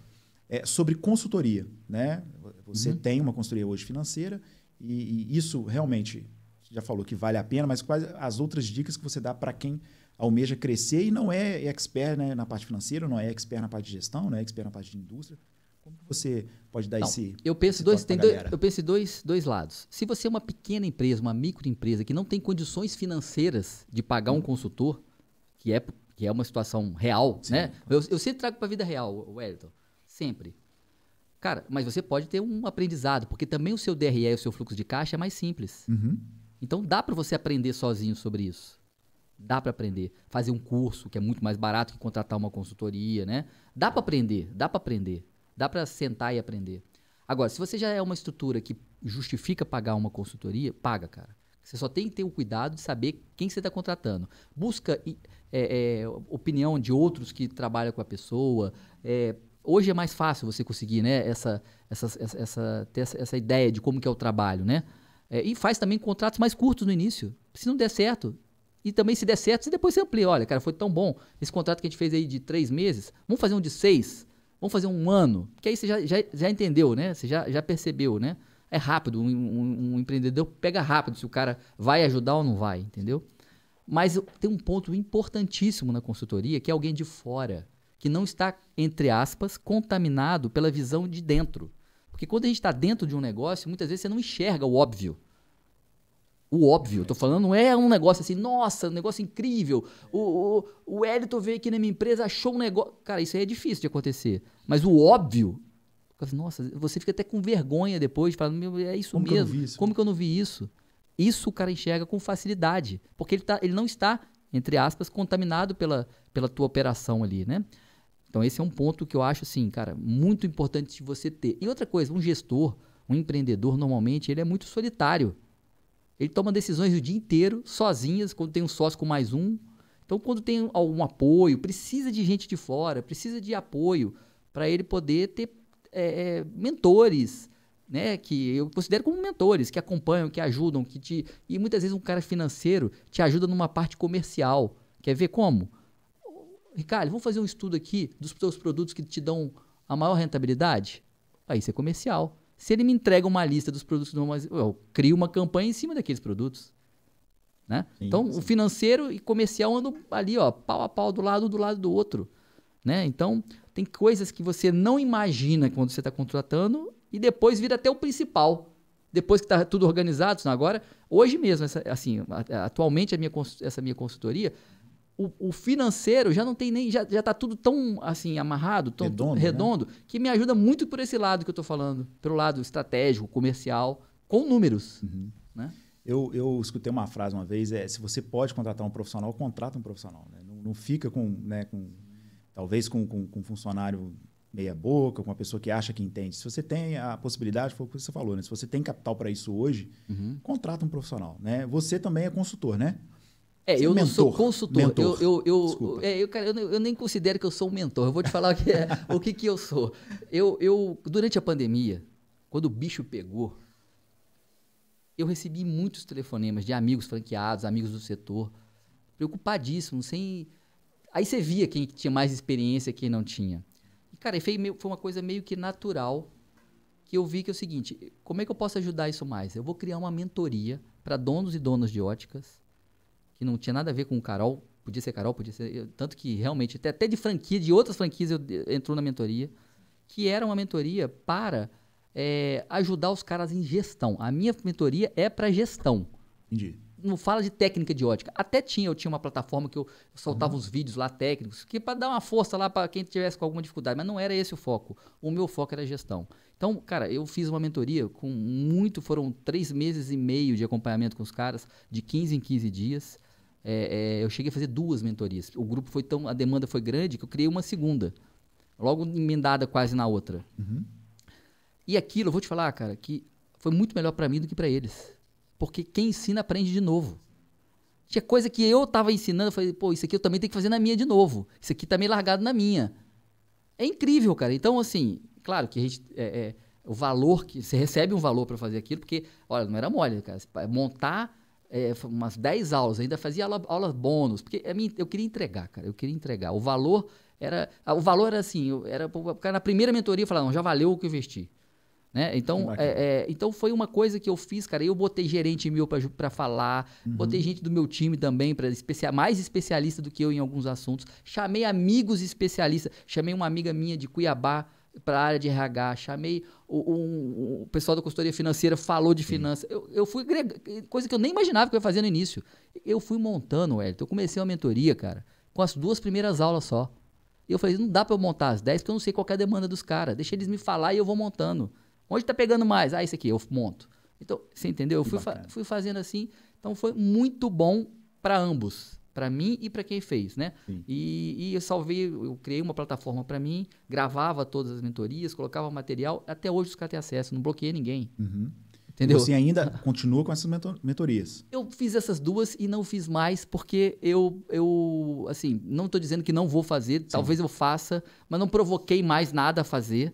sobre consultoria, né? Você tem uma consultoria hoje financeira e isso realmente, já falou que vale a pena, mas quais as outras dicas que você dá para quem almeja crescer e não é expert, né, na parte financeira, não é expert na parte de gestão, não é expert na parte de indústria? Como que você pode dar esse... Eu penso dois lados. Se você é uma pequena empresa, uma microempresa que não tem condições financeiras de pagar um consultor, que é uma situação real, né? Eu sempre trago para a vida real, Wellington. Sempre. Cara, mas você pode ter um aprendizado, porque também o seu DRE e o seu fluxo de caixa é mais simples. Então, dá para você aprender sozinho sobre isso. Dá para aprender. Fazer um curso, que é muito mais barato que contratar uma consultoria, né? Dá para aprender. Dá para sentar e aprender. Agora, se você já é uma estrutura que justifica pagar uma consultoria, paga, cara. Você só tem que ter o cuidado de saber quem você está contratando. Busca opinião de outros que trabalham com a pessoa. Hoje é mais fácil você conseguir, né, ter essa ideia de como que é o trabalho, né? E faz também contratos mais curtos no início. Se não der certo... E também, se der certo, você depois você amplia. Olha, cara, foi tão bom esse contrato que a gente fez aí de 3 meses. Vamos fazer um de 6. Vamos fazer um ano. Porque aí você já entendeu, né? Você já percebeu, né? É rápido. Um empreendedor pega rápido se o cara vai ajudar ou não vai, entendeu? Mas tem um ponto importantíssimo na consultoria, que é alguém de fora, que não está, entre aspas, contaminado pela visão de dentro. Porque quando a gente está dentro de um negócio, muitas vezes você não enxerga o óbvio. O óbvio, tô falando, não é um negócio assim, nossa, um negócio incrível. O Wellington veio aqui na minha empresa, achou um negócio. Cara, isso aí é difícil de acontecer. Mas o óbvio, nossa, você fica até com vergonha depois, falando, meu, é isso mesmo. Como que eu não vi isso? Isso o cara enxerga com facilidade. Porque ele não está, entre aspas, contaminado pela tua operação ali, né? Então esse é um ponto que eu acho, assim, cara, muito importante de você ter. E outra coisa, um gestor, um empreendedor, normalmente, ele é muito solitário. Ele toma decisões o dia inteiro, sozinhas, quando tem um sócio com mais um. Então, quando tem algum apoio, precisa de gente de fora, precisa de apoio para ele poder ter mentores, né? Que eu considero como mentores, que acompanham, que ajudam, e muitas vezes um cara financeiro te ajuda numa parte comercial. Quer ver como? Ricardo, vamos fazer um estudo aqui dos teus produtos que te dão a maior rentabilidade? Aí isso é comercial. Se ele me entrega uma lista dos produtos, eu crio uma campanha em cima daqueles produtos. Né? Sim, então, sim. O financeiro e comercial andam ali, ó, pau a pau, do lado do outro. né? Então, tem coisas que você não imagina quando você está contratando e depois vira até o principal. Depois que está tudo organizado, agora, hoje mesmo, atualmente essa minha consultoria, o financeiro já não tem nem, já está tudo tão assim amarrado, tão redondo, né? Que me ajuda muito por esse lado que eu estou falando, pelo lado estratégico, comercial, com números. Né? Eu escutei uma frase uma vez, se você pode contratar um profissional, contrata um profissional. Né? Não fica talvez com um funcionário meia boca, com uma pessoa que acha que entende. Se você tem a possibilidade, foi o que você falou, né? Se você tem capital para isso hoje, contrata um profissional. Né? Você também é consultor, né? Eu não sou consultor. Eu nem considero que eu sou um mentor. Eu vou te falar o que eu sou. Durante a pandemia, quando o bicho pegou, eu recebi muitos telefonemas de amigos franqueados, amigos do setor, preocupadíssimos. Aí você via quem tinha mais experiência e quem não tinha. E, cara, foi uma coisa meio que natural que eu vi que é o seguinte, como é que eu posso ajudar isso mais? Eu vou criar uma mentoria para donos e donas de óticas, que não tinha nada a ver com o Carol, podia ser Carol, podia ser... Tanto que realmente, até de franquia, de outras franquias, entrou na mentoria, que era uma mentoria para ajudar os caras em gestão. A minha mentoria é para gestão. Entendi. Não fala de técnica de ótica. Eu tinha uma plataforma que eu soltava uns vídeos lá técnicos, que para dar uma força lá para quem tivesse com alguma dificuldade, mas não era esse o foco. O meu foco era gestão. Então, cara, eu fiz uma mentoria foram 3 meses e meio de acompanhamento com os caras, de 15 em 15 dias. Eu cheguei a fazer 2 mentorias. O grupo a demanda foi grande que eu criei uma segunda, logo emendada quase na outra. E aquilo, eu vou te falar, cara, que foi muito melhor para mim do que para eles. Porque quem ensina aprende de novo. Tinha coisa que eu estava ensinando, eu falei, isso aqui eu também tenho que fazer na minha de novo. Isso aqui tá meio largado na minha. É incrível, cara. Então, assim, claro que a gente, o valor, que você recebe um valor para fazer aquilo, porque, olha, não era mole, cara. Montar umas 10 aulas, ainda fazia aula bônus, porque eu queria entregar, cara. Eu queria entregar. O valor era assim, o cara na primeira mentoria falar, não, já valeu o que eu investi. Né? Então foi uma coisa que eu fiz, cara. Eu botei gerente meu para falar, botei gente do meu time também, mais especialista do que eu em alguns assuntos. Chamei amigos especialistas, chamei uma amiga minha de Cuiabá para a área de RH, chamei o pessoal da consultoria financeira, falou de finanças. Eu fui coisa que eu nem imaginava que eu ia fazer no início. Eu fui montando, Wellington. Eu comecei uma mentoria, cara, com as 2 primeiras aulas só. E eu falei, não dá para eu montar as 10, porque eu não sei qual é a demanda dos caras. Deixa eles me falar e eu vou montando. Onde tá pegando mais? Isso aqui, eu monto. Então, você entendeu? Eu fui fazendo assim. Então, foi muito bom para ambos. Para mim e para quem fez, né? E eu criei uma plataforma para mim, gravava todas as mentorias, colocava material. Até hoje os caras têm acesso, não bloqueei ninguém. Entendeu? E você ainda continua com essas mentorias? Eu fiz essas 2 e não fiz mais, porque eu assim, não estou dizendo que não vou fazer, talvez eu faça, mas não provoquei mais nada a fazer.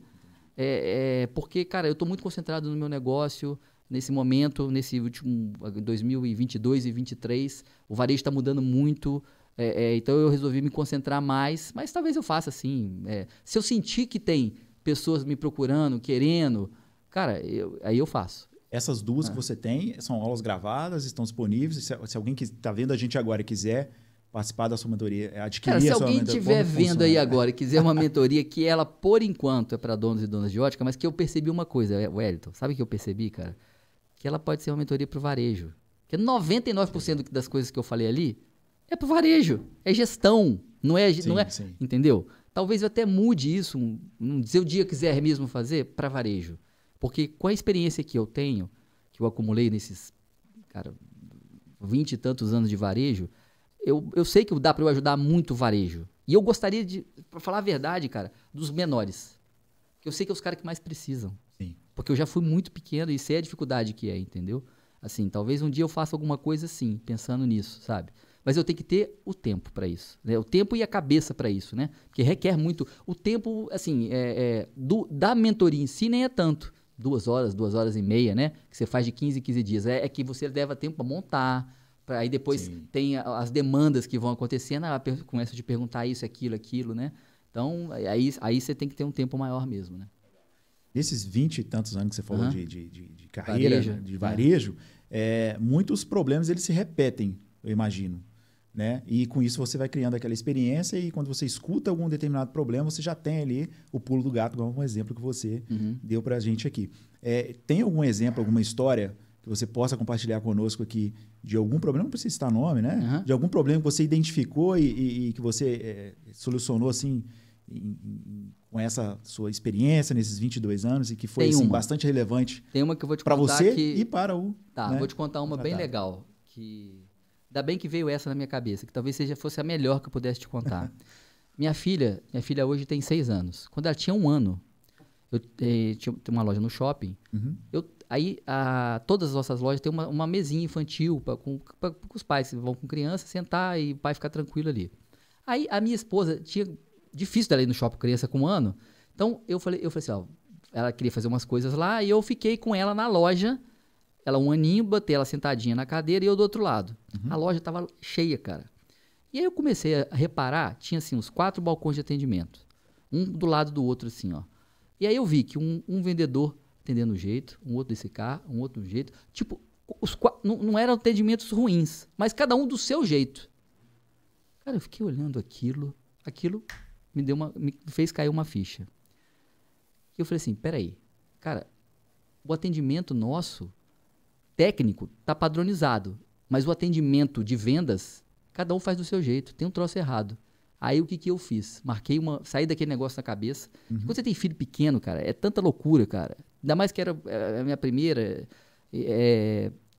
Porque, cara, eu estou muito concentrado no meu negócio nesse momento, nesse último 2022 e 2023. O varejo está mudando muito, então eu resolvi me concentrar mais. Mas talvez eu faça assim. Se eu sentir que tem pessoas me procurando, querendo, cara, aí eu faço. Essas 2 que você tem são aulas gravadas, estão disponíveis. Se alguém que está vendo a gente agora e quiser participar da sua mentoria, adquirir a sua mentoria. Se alguém estiver vendo aí agora e quiser uma mentoria que ela, por enquanto, é para donos e donas de ótica, mas que eu percebi uma coisa, Wellington, sabe o que eu percebi, cara? Que ela pode ser uma mentoria para o varejo. Porque 99% das coisas que eu falei ali é para o varejo, é gestão, não é, sim. Entendeu? Talvez eu até mude isso, se o dia quiser mesmo fazer, para varejo. Porque com a experiência que eu tenho, que eu acumulei nesses, cara, 20 e tantos anos de varejo, eu sei que dá para eu ajudar muito o varejo. E eu gostaria de, para falar a verdade, cara, dos menores. Que eu sei que é os caras que mais precisam. Sim. Porque eu já fui muito pequeno e sei a dificuldade que é, entendeu? Assim, talvez um dia eu faça alguma coisa assim, pensando nisso, sabe? Mas eu tenho que ter o tempo para isso, né? O tempo e a cabeça para isso, né? Porque requer muito. O tempo, assim, da mentoria em si nem é tanto. 2 horas, 2 horas e meia, né? Que você faz de 15 em 15 dias. É que você leva tempo para montar. Aí depois tem as demandas que vão acontecendo, ela começa a te perguntar isso, aquilo, né? Então, aí você tem que ter um tempo maior mesmo, né? Esses 20 e tantos anos que você falou de carreira, varejo, de varejo, muitos problemas eles se repetem, eu imagino. né? E com isso você vai criando aquela experiência e quando você escuta algum determinado problema, você já tem ali o pulo do gato, como um exemplo que você deu pra gente aqui. Tem algum exemplo, alguma história que você possa compartilhar conosco aqui de algum problema, não precisa citar nome, né? De algum problema que você identificou e que você solucionou assim com essa sua experiência nesses 22 anos e que foi assim, bastante relevante. Tem uma que eu vou te contar para você que... e para o... Tá, né? vou te contar uma bem legal, que ainda bem que veio essa na minha cabeça, que talvez fosse a melhor que eu pudesse te contar. Minha filha hoje tem 6 anos. Quando ela tinha 1 ano, eu tinha uma loja no shopping. Todas as nossas lojas têm uma mesinha infantil para os pais que vão com criança sentar e o pai ficar tranquilo ali. Aí a minha esposa tinha difícil dela ir no shopping com criança com 1 ano. Então eu falei assim, ó, ela queria fazer umas coisas lá e eu fiquei com ela na loja. Ela 1 aninho, botei ela sentadinha na cadeira e eu do outro lado. A loja tava cheia, cara. E aí eu comecei a reparar, tinha assim uns 4 balcões de atendimento. Um do lado do outro assim, ó. E aí eu vi que um vendedor atendendo um jeito, um outro desse cá, um outro do jeito. Tipo, não eram atendimentos ruins, mas cada um do seu jeito. Cara, eu fiquei olhando aquilo me fez cair uma ficha. E eu falei assim, peraí, cara, o atendimento nosso, técnico, tá padronizado, mas o atendimento de vendas, cada um faz do seu jeito, tem um troço errado. Aí o que eu fiz? Saí daquele negócio na cabeça. Quando você tem filho pequeno, cara, é tanta loucura, cara. Ainda mais que era a minha primeira.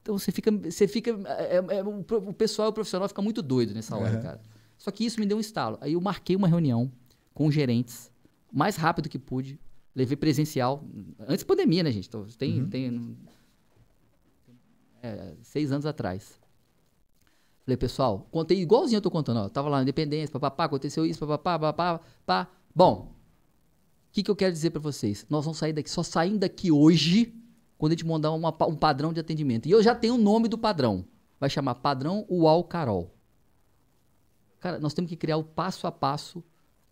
Então você fica o pessoal, o profissional fica muito doido nessa hora, cara. Só que isso me deu um estalo. Aí eu marquei uma reunião com os gerentes, mais rápido que pude. Levei presencial. Antes da pandemia, né, gente? Então, tem 6 anos atrás. Falei, pessoal, contei igualzinho eu tô contando. Ó, tava lá na Independência, papapá, aconteceu isso, papapá. Bom, o que eu quero dizer para vocês? Nós vamos sair daqui, só saindo daqui hoje, quando a gente mandar um padrão de atendimento. E eu já tenho o nome do padrão. Vai chamar Padrão UAU Carol. Cara, nós temos que criar o passo a passo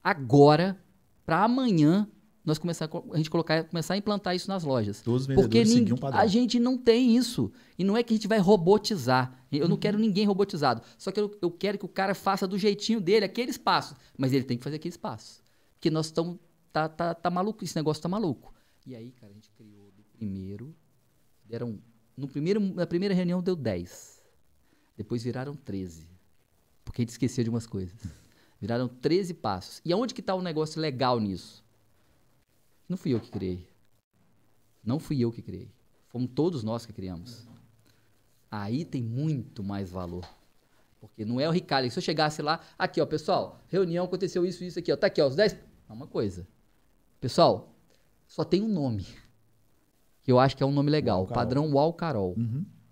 agora, para amanhã nós começar a implantar isso nas lojas. Todos os vendedores seguiam um padrão. A gente não tem isso. E não é que a gente vai robotizar. Eu não quero ninguém robotizado. Só que eu quero que o cara faça do jeitinho dele aqueles passos. Mas ele tem que fazer aqueles passos. Porque nós estamos... Tá maluco, esse negócio tá maluco. E aí, cara, a gente criou do primeiro... Na primeira reunião deu 10. Depois viraram 13. Porque a gente esqueceu de umas coisas. Viraram 13 passos. E aonde que tá o negócio legal nisso? Não fui eu que criei. Não fui eu que criei. Fomos todos nós que criamos. Aí tem muito mais valor. Porque não é o Ricardo. Se eu chegasse lá, aqui, ó, pessoal, reunião, aconteceu isso aqui, ó. Tá aqui, ó, os 10. É uma coisa. Pessoal, só tem um nome. Que eu acho que é um nome legal. Padrão UAU Carol.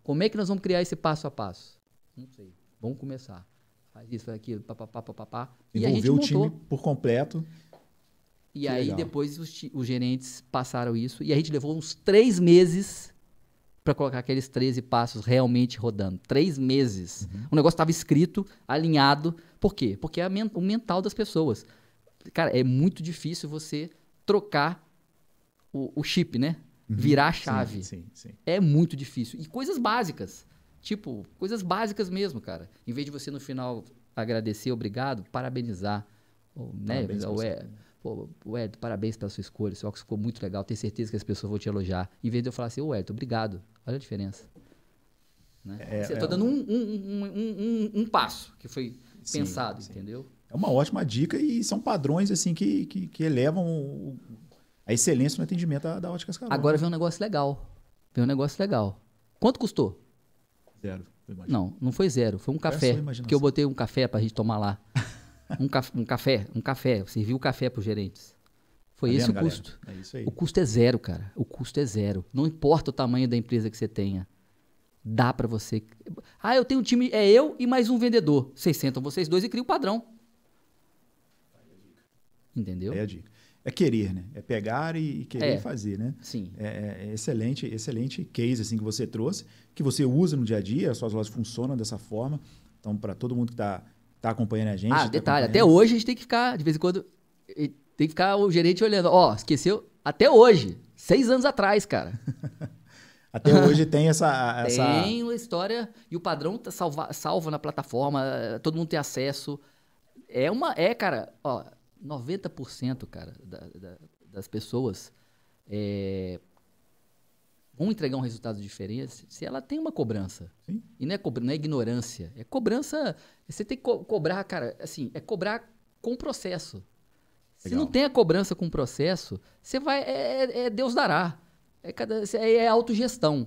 Como é que nós vamos criar esse passo a passo? Não sei. Vamos começar. Faz isso, faz aquilo, papapá. E a gente montou. Envolveu o time por completo. E aí, depois, os gerentes passaram isso. E a gente levou uns 3 meses para colocar aqueles 13 passos realmente rodando. 3 meses. O negócio estava escrito, alinhado. Por quê? Porque é o mental das pessoas. Cara, é muito difícil você trocar o chip, né? Virar a chave. Sim. É muito difícil. E coisas básicas. Tipo, coisas básicas mesmo, cara. Em vez de você, no final, agradecer, obrigado, parabenizar. Parabéns, Edson, parabéns pela sua escolha, seu óculos ficou muito legal, tenho certeza que as pessoas vão te elogiar. Em vez de eu falar assim, Edson, obrigado, olha a diferença. Né? Você está dando um passo que foi pensado, entendeu? É uma ótima dica e são padrões assim que elevam a excelência no atendimento da Óticas Carol. Agora vem um negócio legal. Quanto custou? 0. Não foi 0, foi um café, que eu botei um café pra gente tomar lá. Um café, eu servi o café pros gerentes. Foi esse o custo. É isso aí. O custo é 0, cara. O custo é 0. Não importa o tamanho da empresa que você tenha. Dá pra você... eu tenho um time, é eu e mais um vendedor. Vocês sentam vocês dois e criam o padrão. Entendeu? É a dica. É querer, né? É pegar e querer fazer, né? Sim. É excelente case assim, que você trouxe, que você usa no dia a dia, as suas lojas funcionam dessa forma. Então, para todo mundo que tá acompanhando a gente... detalhe, até hoje a gente tem que ficar, de vez em quando, tem que ficar o gerente olhando. Esqueceu? Até hoje. 6 anos atrás, cara. Até hoje tem essa... Tem uma história e o padrão tá salvo na plataforma, todo mundo tem acesso. Cara, ó, 90%, cara, das pessoas vão entregar um resultado diferente se ela tem uma cobrança. Sim. E não é ignorância, é cobrança. Você tem que cobrar, cara, assim, é cobrar com processo. Se Legal. não tem a cobrança com processo, você vai. Deus dará. É autogestão.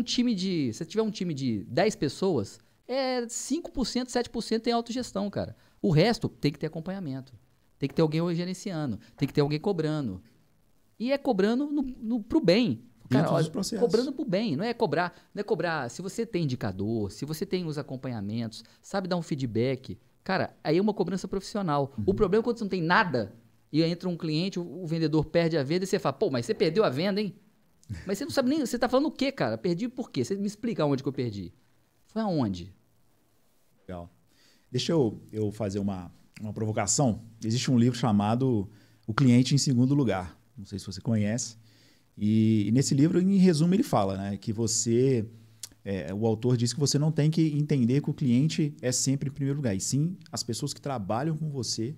Se você tiver um time de 10 pessoas, 5%, 7% tem autogestão, cara. O resto tem que ter acompanhamento. Tem que ter alguém gerenciando. Tem que ter alguém cobrando. E é cobrando pro bem. Cara, olha, cobrando pro bem. Não é cobrar. Se você tem indicador, se você tem os acompanhamentos, sabe dar um feedback. Cara, aí é uma cobrança profissional. O problema é quando você não tem nada e entra um cliente, o vendedor perde a venda e você fala, pô, mas você perdeu a venda, hein? Mas você não sabe nem... Você tá falando o quê, cara? Perdi por quê? Você me explica onde que eu perdi. Foi aonde? Legal. Deixa eu fazer uma provocação. Existe um livro chamado O Cliente em Segundo Lugar. Não sei se você conhece. E nesse livro, em resumo, ele fala, né, que você... o autor diz que você não tem que entender que o cliente é sempre em primeiro lugar. E sim, as pessoas que trabalham com você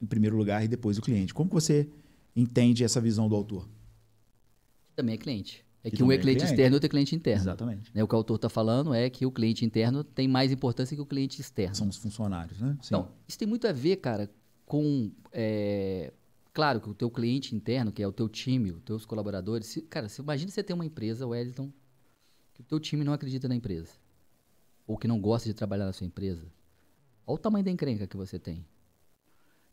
em primeiro lugar e depois o cliente. Como que você entende essa visão do autor? Também é cliente. É que um é cliente externo e outro é cliente interno. Exatamente. O que o autor está falando é que o cliente interno tem mais importância que o cliente externo. São os funcionários, né? Sim. Então, isso tem muito a ver, cara, com... Claro que o teu cliente interno, que é o teu time, os teus colaboradores... Cara, imagina você ter uma empresa, Wellington, que o teu time não acredita na empresa. Ou que não gosta de trabalhar na sua empresa. Olha o tamanho da encrenca que você tem.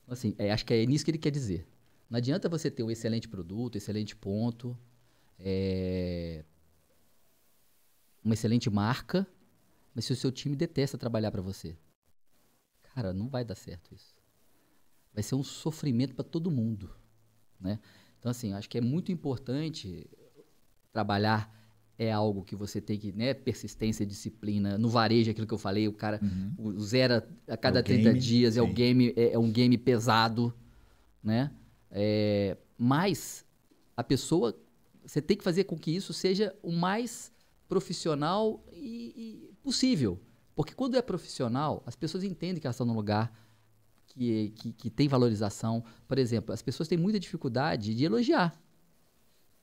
Então, assim, acho que é nisso que ele quer dizer. Não adianta você ter um excelente produto, excelente ponto... uma excelente marca, mas se o seu time detesta trabalhar para você, cara, não vai dar certo isso. Vai ser um sofrimento para todo mundo, né? Então, assim, acho que é muito importante trabalhar. É algo que você tem que, né? Persistência, disciplina. No varejo, aquilo que eu falei, o cara zera a cada 30 dias, é um game pesado, né? Mas a pessoa... Você tem que fazer com que isso seja o mais profissional e possível. Porque quando é profissional, as pessoas entendem que elas estão num lugar que tem valorização. Por exemplo, as pessoas têm muita dificuldade de elogiar.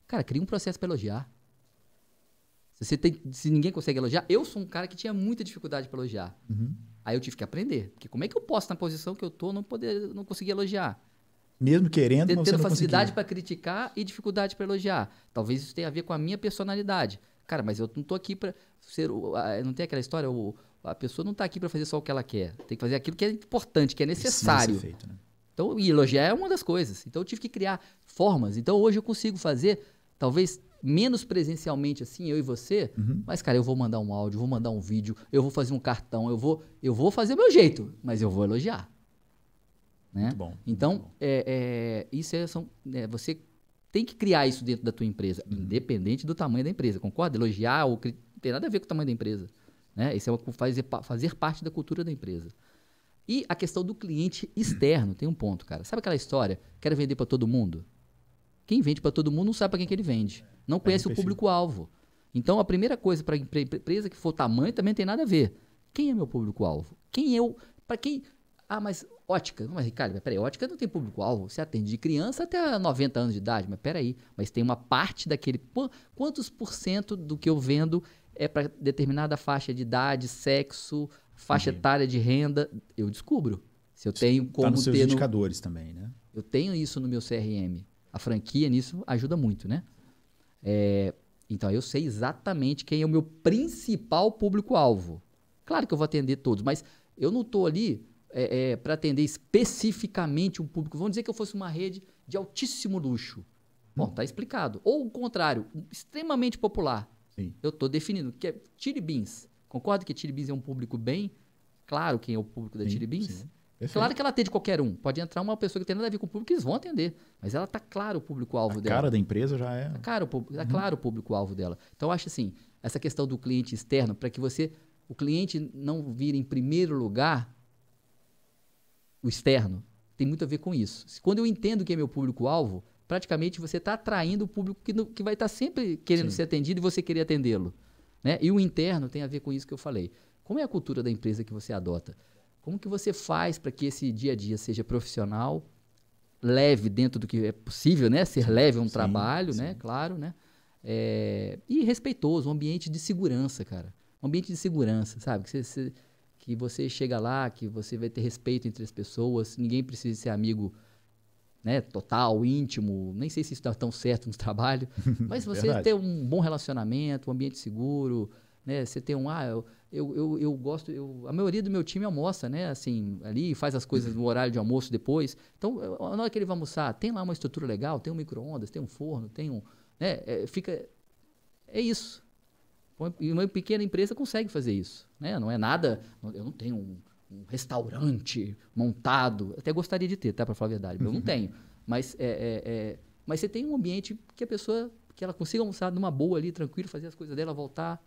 Cara, cria um processo para elogiar. Se ninguém consegue elogiar... Eu sou um cara que tinha muita dificuldade para elogiar. Aí eu tive que aprender. Porque como é que eu posso, na posição que eu estou, não conseguir elogiar? Mesmo querendo, não tendo facilidade para criticar e dificuldade para elogiar. Talvez isso tenha a ver com a minha personalidade. Cara, mas eu não tô aqui para ser... Não tem aquela história, a pessoa não tá aqui para fazer só o que ela quer. Tem que fazer aquilo que é importante, que é necessário. Precisa ser feito, né? Então, e elogiar é uma das coisas. Então, eu tive que criar formas. Então, hoje eu consigo fazer, talvez menos presencialmente, assim, eu e você, mas, cara, eu vou mandar um áudio, vou mandar um vídeo, eu vou fazer um cartão, eu vou fazer o meu jeito, mas eu vou elogiar. Né? Muito bom. Então, você tem que criar isso dentro da tua empresa, independente do tamanho da empresa, concorda? Elogiar não tem nada a ver com o tamanho da empresa. Né? Isso é fazer parte da cultura da empresa. E a questão do cliente externo, tem um ponto, cara. Sabe aquela história? Quero vender para todo mundo? Quem vende para todo mundo não sabe para quem que ele vende. Não conhece o público-alvo. Então, a primeira coisa para empresa que for tamanho também tem nada a ver. Quem é meu público-alvo? Para quem... Ah, mas ótica. Mas, Ricardo, peraí, ótica não tem público-alvo. Você atende de criança até 90 anos de idade. Mas peraí, mas tem uma parte daquele... Quantos % do que eu vendo é para determinada faixa de idade, sexo, faixa etária de renda? Eu descubro. Se eu tenho como tá nos seus indicadores também, né? Eu tenho isso no meu CRM. A franquia nisso ajuda muito, né? Então, eu sei exatamente quem é o meu principal público-alvo. Claro que eu vou atender todos, mas eu não estou ali... para atender especificamente um público. Vamos dizer que eu fosse uma rede de altíssimo luxo. Bom, está explicado. Ou o contrário, extremamente popular. Sim. Eu estou definindo que é Chili Beans. Concorda que Chili Beans é um público bem claro quem é o público da Chili Beans? Sim. Claro que ela atende qualquer um. Pode entrar uma pessoa que tem nada a ver com o público que eles vão atender. Mas ela está claro o público-alvo dela. A cara da empresa já é... Está claro o público-alvo dela. Então, eu acho assim, essa questão do cliente externo, para que o cliente não vire em primeiro lugar... O externo tem muito a ver com isso. Quando eu entendo quem é meu público-alvo, praticamente você está atraindo o público que vai estar sempre querendo ser atendido e você querer atendê-lo. Né? E o interno tem a ver com isso que eu falei. Como é a cultura da empresa que você adota? Como que você faz para que esse dia a dia seja profissional, leve dentro do que é possível, né? Ser leve é um trabalho, né? Claro, né? E respeitoso, um ambiente de segurança, cara. Um ambiente de segurança, sabe? Que você chega lá, que você vai ter respeito entre as pessoas, ninguém precisa ser amigo, né, total, íntimo, nem sei se isso dá tão certo no trabalho, mas você ter um bom relacionamento, um ambiente seguro, né, você ter eu gosto, a maioria do meu time almoça, né, assim, ali, faz as coisas no horário de almoço depois, então, na hora que ele vai almoçar, tem lá uma estrutura legal, tem um micro-ondas, tem um forno, tem né, é isso. E uma pequena empresa consegue fazer isso, né, não é nada, eu não tenho um restaurante montado. Até gostaria de ter, tá? Para falar a verdade. Eu não tenho. Mas, mas você tem um ambiente que a pessoa, que ela consiga almoçar numa boa ali, tranquilo, fazer as coisas dela, voltar.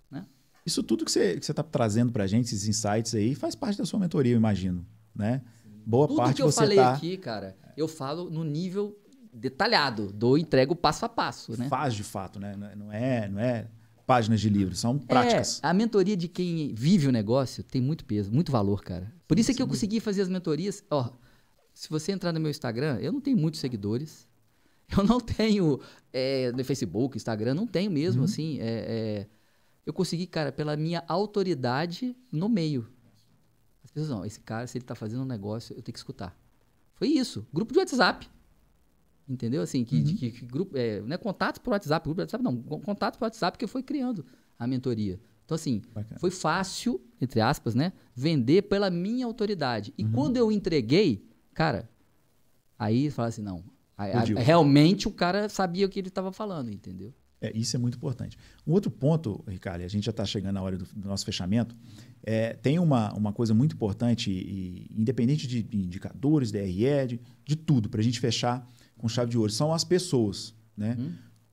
Né? Isso tudo que você está trazendo para a gente, esses insights aí, faz parte da sua mentoria, eu imagino. Né? Boa tudo parte que eu você falei aqui, cara, eu falo no nível detalhado, entrego passo a passo. Né? Faz de fato, né? Não é páginas de livro, são práticas. A mentoria de quem vive o negócio tem muito peso, muito valor, cara. Por isso é que eu consegui fazer as mentorias. Ó, se você entrar no meu Instagram, eu não tenho muitos seguidores. Eu não tenho no Facebook, Instagram, não tenho mesmo, assim. Eu consegui, cara, pela minha autoridade no meio. As pessoas, não, esse cara, se ele tá fazendo um negócio, eu tenho que escutar. Foi isso. Grupo de WhatsApp. Entendeu? Assim, que grupo, não é contatos por WhatsApp, grupo de WhatsApp, não. Contatos por WhatsApp que eu fui criando a mentoria. Então, assim, foi fácil, entre aspas, né? Vender pela minha autoridade. E quando eu entreguei, cara, aí fala assim, não. Realmente o cara sabia o que ele estava falando, entendeu? Isso é muito importante. Um outro ponto, Ricardo, a gente já está chegando na hora do nosso fechamento, tem uma coisa muito importante, independente de indicadores, DRE, de tudo, para a gente fechar com chave de ouro, são as pessoas. Né?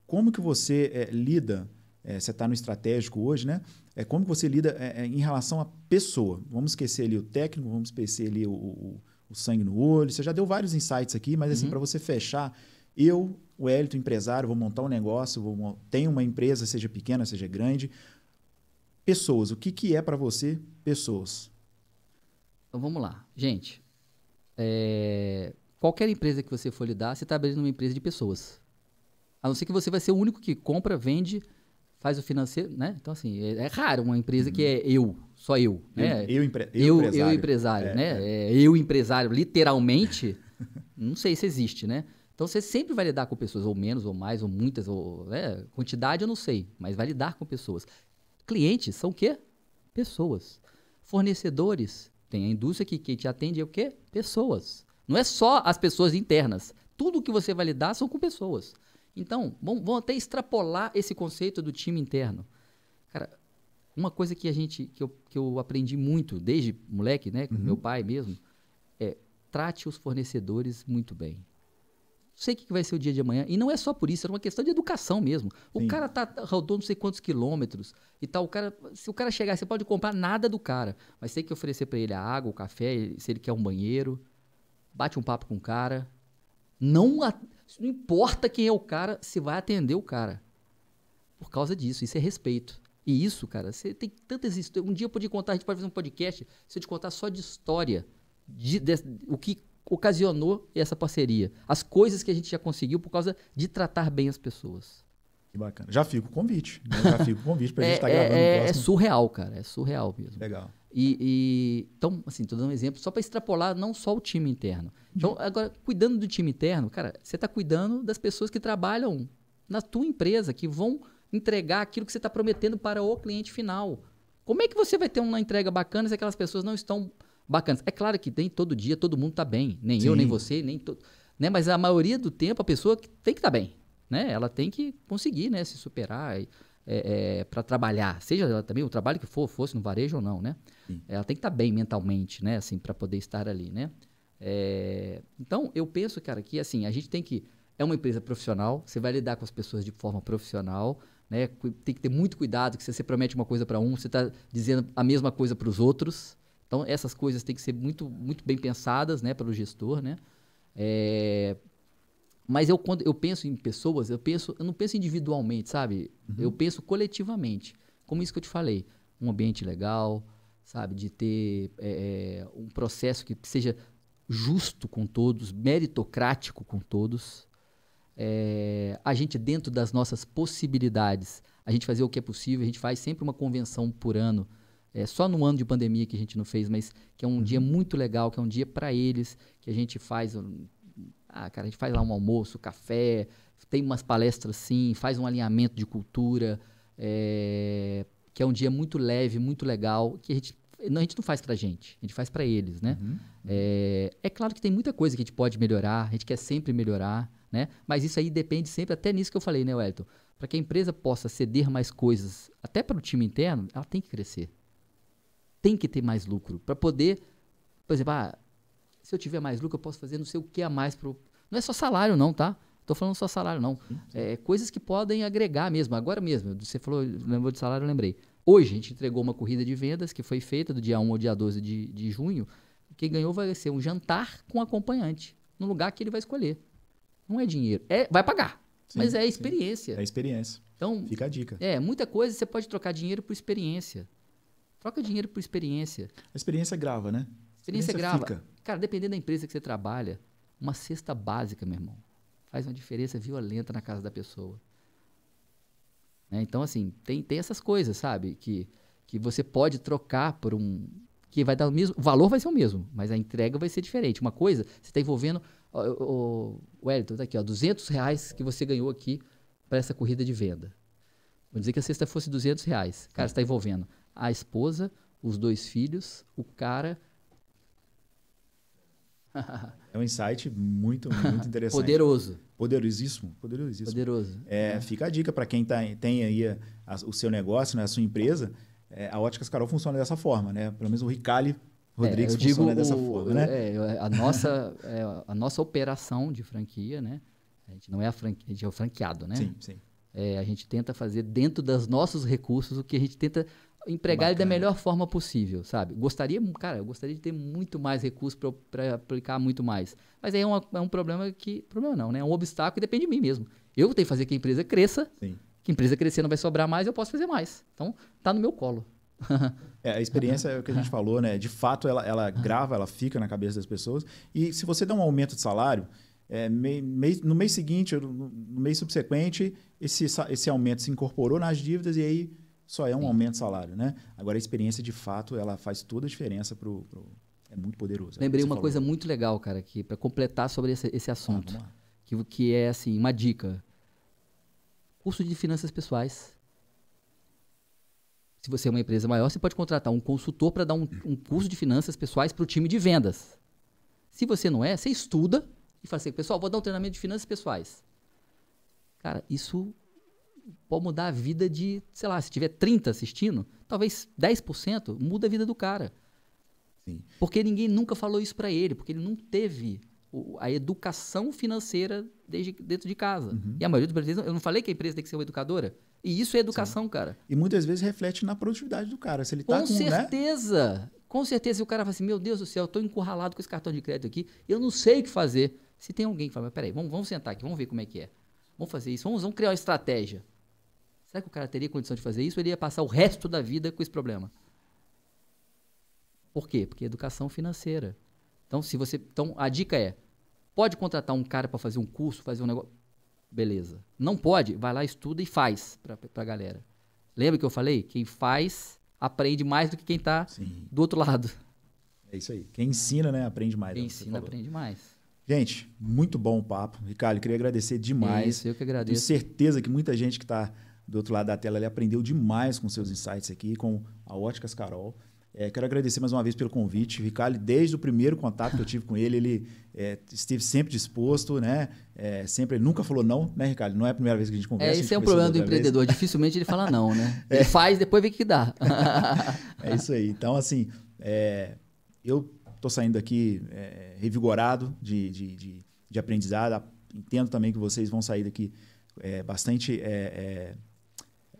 Como que você lida, você está no estratégico hoje, né? Como que você lida em relação à pessoa? Vamos esquecer ali o técnico, vamos esquecer ali o sangue no olho, você já deu vários insights aqui, mas assim, para você fechar, o Hélito, empresário, vou montar um negócio, tenho uma empresa, seja pequena, seja grande. Pessoas, o que é para você pessoas? Então vamos lá. Gente, qualquer empresa que você for lidar, você está abrindo uma empresa de pessoas. A não ser que você vai ser o único que compra, vende, faz o financeiro, né? Então, assim, é raro uma empresa que é só eu, né? Eu empresário, né? Eu empresário, literalmente, não sei se existe, né? Então, você sempre vai lidar com pessoas, ou menos, ou mais, ou muitas, quantidade eu não sei, mas vai lidar com pessoas. Clientes são o quê? Pessoas. Fornecedores, tem a indústria que te atende, é o quê? Pessoas. Não é só as pessoas internas. Tudo que você vai lidar são com pessoas. Então, vamos até extrapolar esse conceito do time interno. Cara, uma coisa que eu aprendi muito desde moleque, né, com meu pai mesmo, trate os fornecedores muito bem. Sei o que vai ser o dia de amanhã. E não é só por isso, é uma questão de educação mesmo. O cara rodou não sei quantos quilômetros e tal. Se o cara chegar, você pode comprar nada do cara, mas tem que oferecer para ele a água, o café, se ele quer um banheiro. Bate um papo com o cara. Não importa quem é o cara, se vai atender o cara. Por causa disso, isso é respeito. E isso, cara, você tem tantas histórias. Um dia eu podia contar, a gente pode fazer um podcast, se eu te contar só de história, o que ocasionou essa parceria. As coisas que a gente já conseguiu por causa de tratar bem as pessoas. Que bacana. Já fica o convite. Né? Já fica o convite para a gente estar gravando o próximo. É surreal, cara. É surreal mesmo. Legal. Então, assim, estou dando um exemplo só para extrapolar não só o time interno. Então, agora, cuidando do time interno, cara, você está cuidando das pessoas que trabalham na tua empresa, que vão entregar aquilo que você está prometendo para o cliente final. Como é que você vai ter uma entrega bacana se aquelas pessoas não estão bacanas? É claro que nem todo dia todo mundo está bem. Nem eu, nem você, nem todo. Né? Mas a maioria do tempo a pessoa tem que estar bem. Né? Ela tem que conseguir, né, se superar para trabalhar. Seja ela também o trabalho que fosse no varejo ou não, né? Ela tem que estar bem mentalmente, né? Assim, para poder estar ali, né? Então, eu penso, cara, que assim, a gente tem que... É uma empresa profissional, você vai lidar com as pessoas de forma profissional, né? Tem que ter muito cuidado, que se você promete uma coisa para um, você está dizendo a mesma coisa para os outros. Então, essas coisas têm que ser muito, muito bem pensadas, né, pelo gestor, né? Mas quando eu penso em pessoas, eu não penso individualmente, sabe? Eu penso coletivamente. Como isso que eu te falei. Um ambiente legal, sabe? De ter um processo que seja justo com todos, meritocrático com todos. A gente, dentro das nossas possibilidades, a gente fazer o que é possível. A gente faz sempre uma convenção por ano. Só no ano de pandemia que a gente não fez, mas que é um dia muito legal, que é um dia para eles, que a gente faz... cara, a gente faz lá um almoço, café, tem umas palestras sim, faz um alinhamento de cultura, que é um dia muito leve, muito legal, que a gente não faz pra gente, a gente faz pra eles, né? É claro que tem muita coisa que a gente pode melhorar, a gente quer sempre melhorar, né? Mas isso aí depende sempre, até nisso que eu falei, né, Wellington? Para que a empresa possa ceder mais coisas, até para o time interno, ela tem que crescer. Tem que ter mais lucro, para poder, por exemplo, se eu tiver mais lucro, eu posso fazer não sei o que a mais pro... Não é só salário não, tá? Estou falando só salário não. Sim. Coisas que podem agregar mesmo. Agora mesmo, você falou, lembrou de salário, eu lembrei. Hoje a gente entregou uma corrida de vendas que foi feita do dia 1 ao dia 12 de junho. Quem ganhou vai ser um jantar com acompanhante, no lugar que ele vai escolher. Não é dinheiro. Vai pagar, sim, mas é experiência. É experiência. Então, fica a dica. Muita coisa você pode trocar dinheiro por experiência. Troca dinheiro por experiência. A experiência grava, né? Experiência grava. Fica. Cara, dependendo da empresa que você trabalha, uma cesta básica, meu irmão, faz uma diferença violenta na casa da pessoa. Então, assim, tem essas coisas, sabe? Que você pode trocar por que vai dar o mesmo... O valor vai ser o mesmo, mas a entrega vai ser diferente. Uma coisa, você está envolvendo... O Wellington, tá aqui, ó, R$200 que você ganhou aqui para essa corrida de venda. Vou dizer que a cesta fosse R$200. Cara, você está envolvendo a esposa, os 2 filhos, o cara... É um insight muito, muito interessante. Poderoso. Poderosíssimo. Poderoso. Fica a dica para quem tem aí o seu negócio, né, a sua empresa. A Óticas Carol funciona dessa forma, né? Pelo menos o Ricali Rodrigues funciona dessa forma, né? A nossa operação de franquia, né? A gente não é a franquia, a gente é o franqueado, né? Sim. A gente tenta fazer dentro dos nossos recursos o que a gente tenta empregar ele da melhor forma possível, sabe? Eu gostaria de ter muito mais recursos para aplicar muito mais. Mas aí é um problema que... Problema não, né? É um obstáculo que depende de mim mesmo. Eu tenho que fazer que a empresa cresça. Sim. Que a empresa crescer não vai sobrar mais, eu posso fazer mais. Então, tá no meu colo. A experiência é o que a gente falou, né? De fato, ela grava, ela fica na cabeça das pessoas. E se você dá um aumento de salário, no mês seguinte, no mês subsequente, esse aumento se incorporou nas dívidas e aí só é um aumento de salário, né? Agora, a experiência, de fato, ela faz toda a diferença é muito poderoso. Lembrei uma coisa muito legal, cara, para completar sobre esse assunto. Vamos lá. Que é, assim, uma dica. Curso de finanças pessoais. Se você é uma empresa maior, você pode contratar um consultor para dar um curso de finanças pessoais para o time de vendas. Se você não é, você estuda e fala assim, pessoal, vou dar um treinamento de finanças pessoais. Cara, isso pode mudar a vida de, sei lá, se tiver 30 assistindo, talvez 10% muda a vida do cara. Sim. Porque ninguém nunca falou isso para ele, porque ele não teve a educação financeira dentro de casa. Uhum. E a maioria dos brasileiros, eu não falei que a empresa tem que ser uma educadora? E isso é educação, sim, cara. E muitas vezes reflete na produtividade do cara. Se ele tá com certeza. Né? Com certeza. E o cara fala assim, meu Deus do céu, eu estou encurralado com esse cartão de crédito aqui, eu não sei o que fazer. Se tem alguém que fala, mas peraí, vamos sentar aqui, vamos ver como é que é. Vamos fazer isso, vamos criar uma estratégia. Será que o cara teria condição de fazer isso ou ele ia passar o resto da vida com esse problema? Por quê? Porque é educação financeira. Então, a dica é, pode contratar um cara para fazer um curso, fazer um negócio... Beleza. Não pode? Vai lá, estuda e faz para a galera. Lembra que eu falei? Quem faz, aprende mais do que quem está do outro lado. É isso aí. Quem ensina, né, aprende mais. Quem ensina, aprende mais. Gente, muito bom o papo. Ricardo, queria agradecer demais. Isso, eu que agradeço. Tenho certeza que muita gente que está do outro lado da tela ali aprendeu demais com seus insights aqui, com a Óticas Carol. Quero agradecer mais uma vez pelo convite. O Ricardo, desde o primeiro contato que eu tive com ele esteve sempre disposto, né? Ele nunca falou não, né, Ricardo? Não é a primeira vez que a gente conversa. Esse é um problema do empreendedor. Dificilmente ele fala não, né? Ele faz, depois vê o que dá. É isso aí. Então, assim, eu estou saindo daqui revigorado de aprendizado. Entendo também que vocês vão sair daqui bastante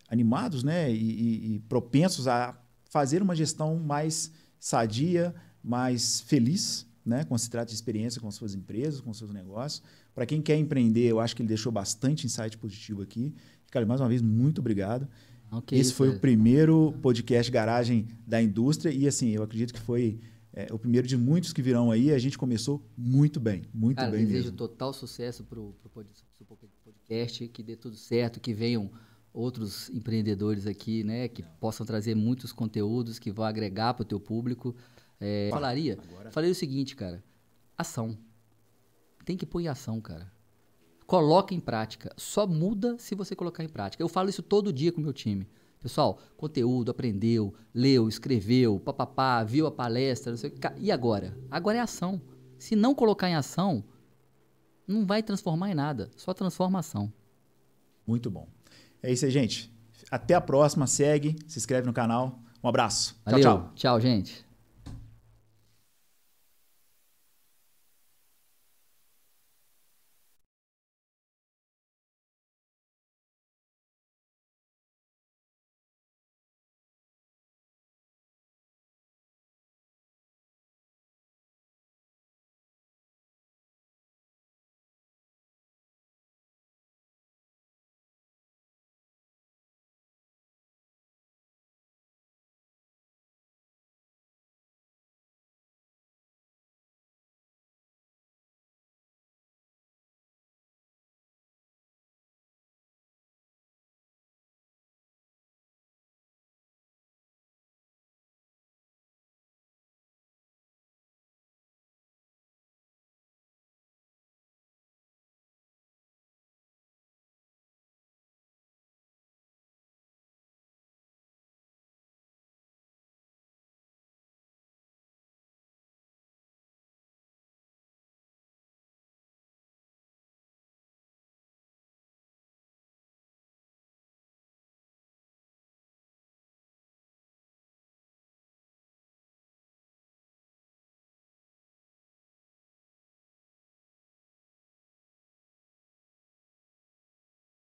animados, né? E propensos a fazer uma gestão mais sadia, mais feliz, né? Quando se trata de experiência com suas empresas, com seus negócios, Para quem quer empreender, eu acho que ele deixou bastante insight positivo aqui. Cara, mais uma vez, muito obrigado. Okay, esse foi o primeiro podcast Garagem da indústria e, assim, eu acredito que foi o primeiro de muitos que virão aí. A gente começou muito bem, muito cara, bem mesmo. Desejo total sucesso para o podcast, que dê tudo certo, que venham outros empreendedores aqui, né, que possam trazer muitos conteúdos que vão agregar para o teu público. Falaria o seguinte, cara, ação. Tem que pôr em ação, cara. Coloca em prática. Só muda se você colocar em prática. Eu falo isso todo dia com o meu time. Pessoal, conteúdo, aprendeu, leu, escreveu, papapá, viu a palestra, não sei o que. E agora? Agora é ação. Se não colocar em ação, não vai transformar em nada. Só transformação. Muito bom. É isso aí, gente. Até a próxima. Segue, se inscreve no canal. Um abraço. Valeu. Tchau, tchau. Tchau, gente.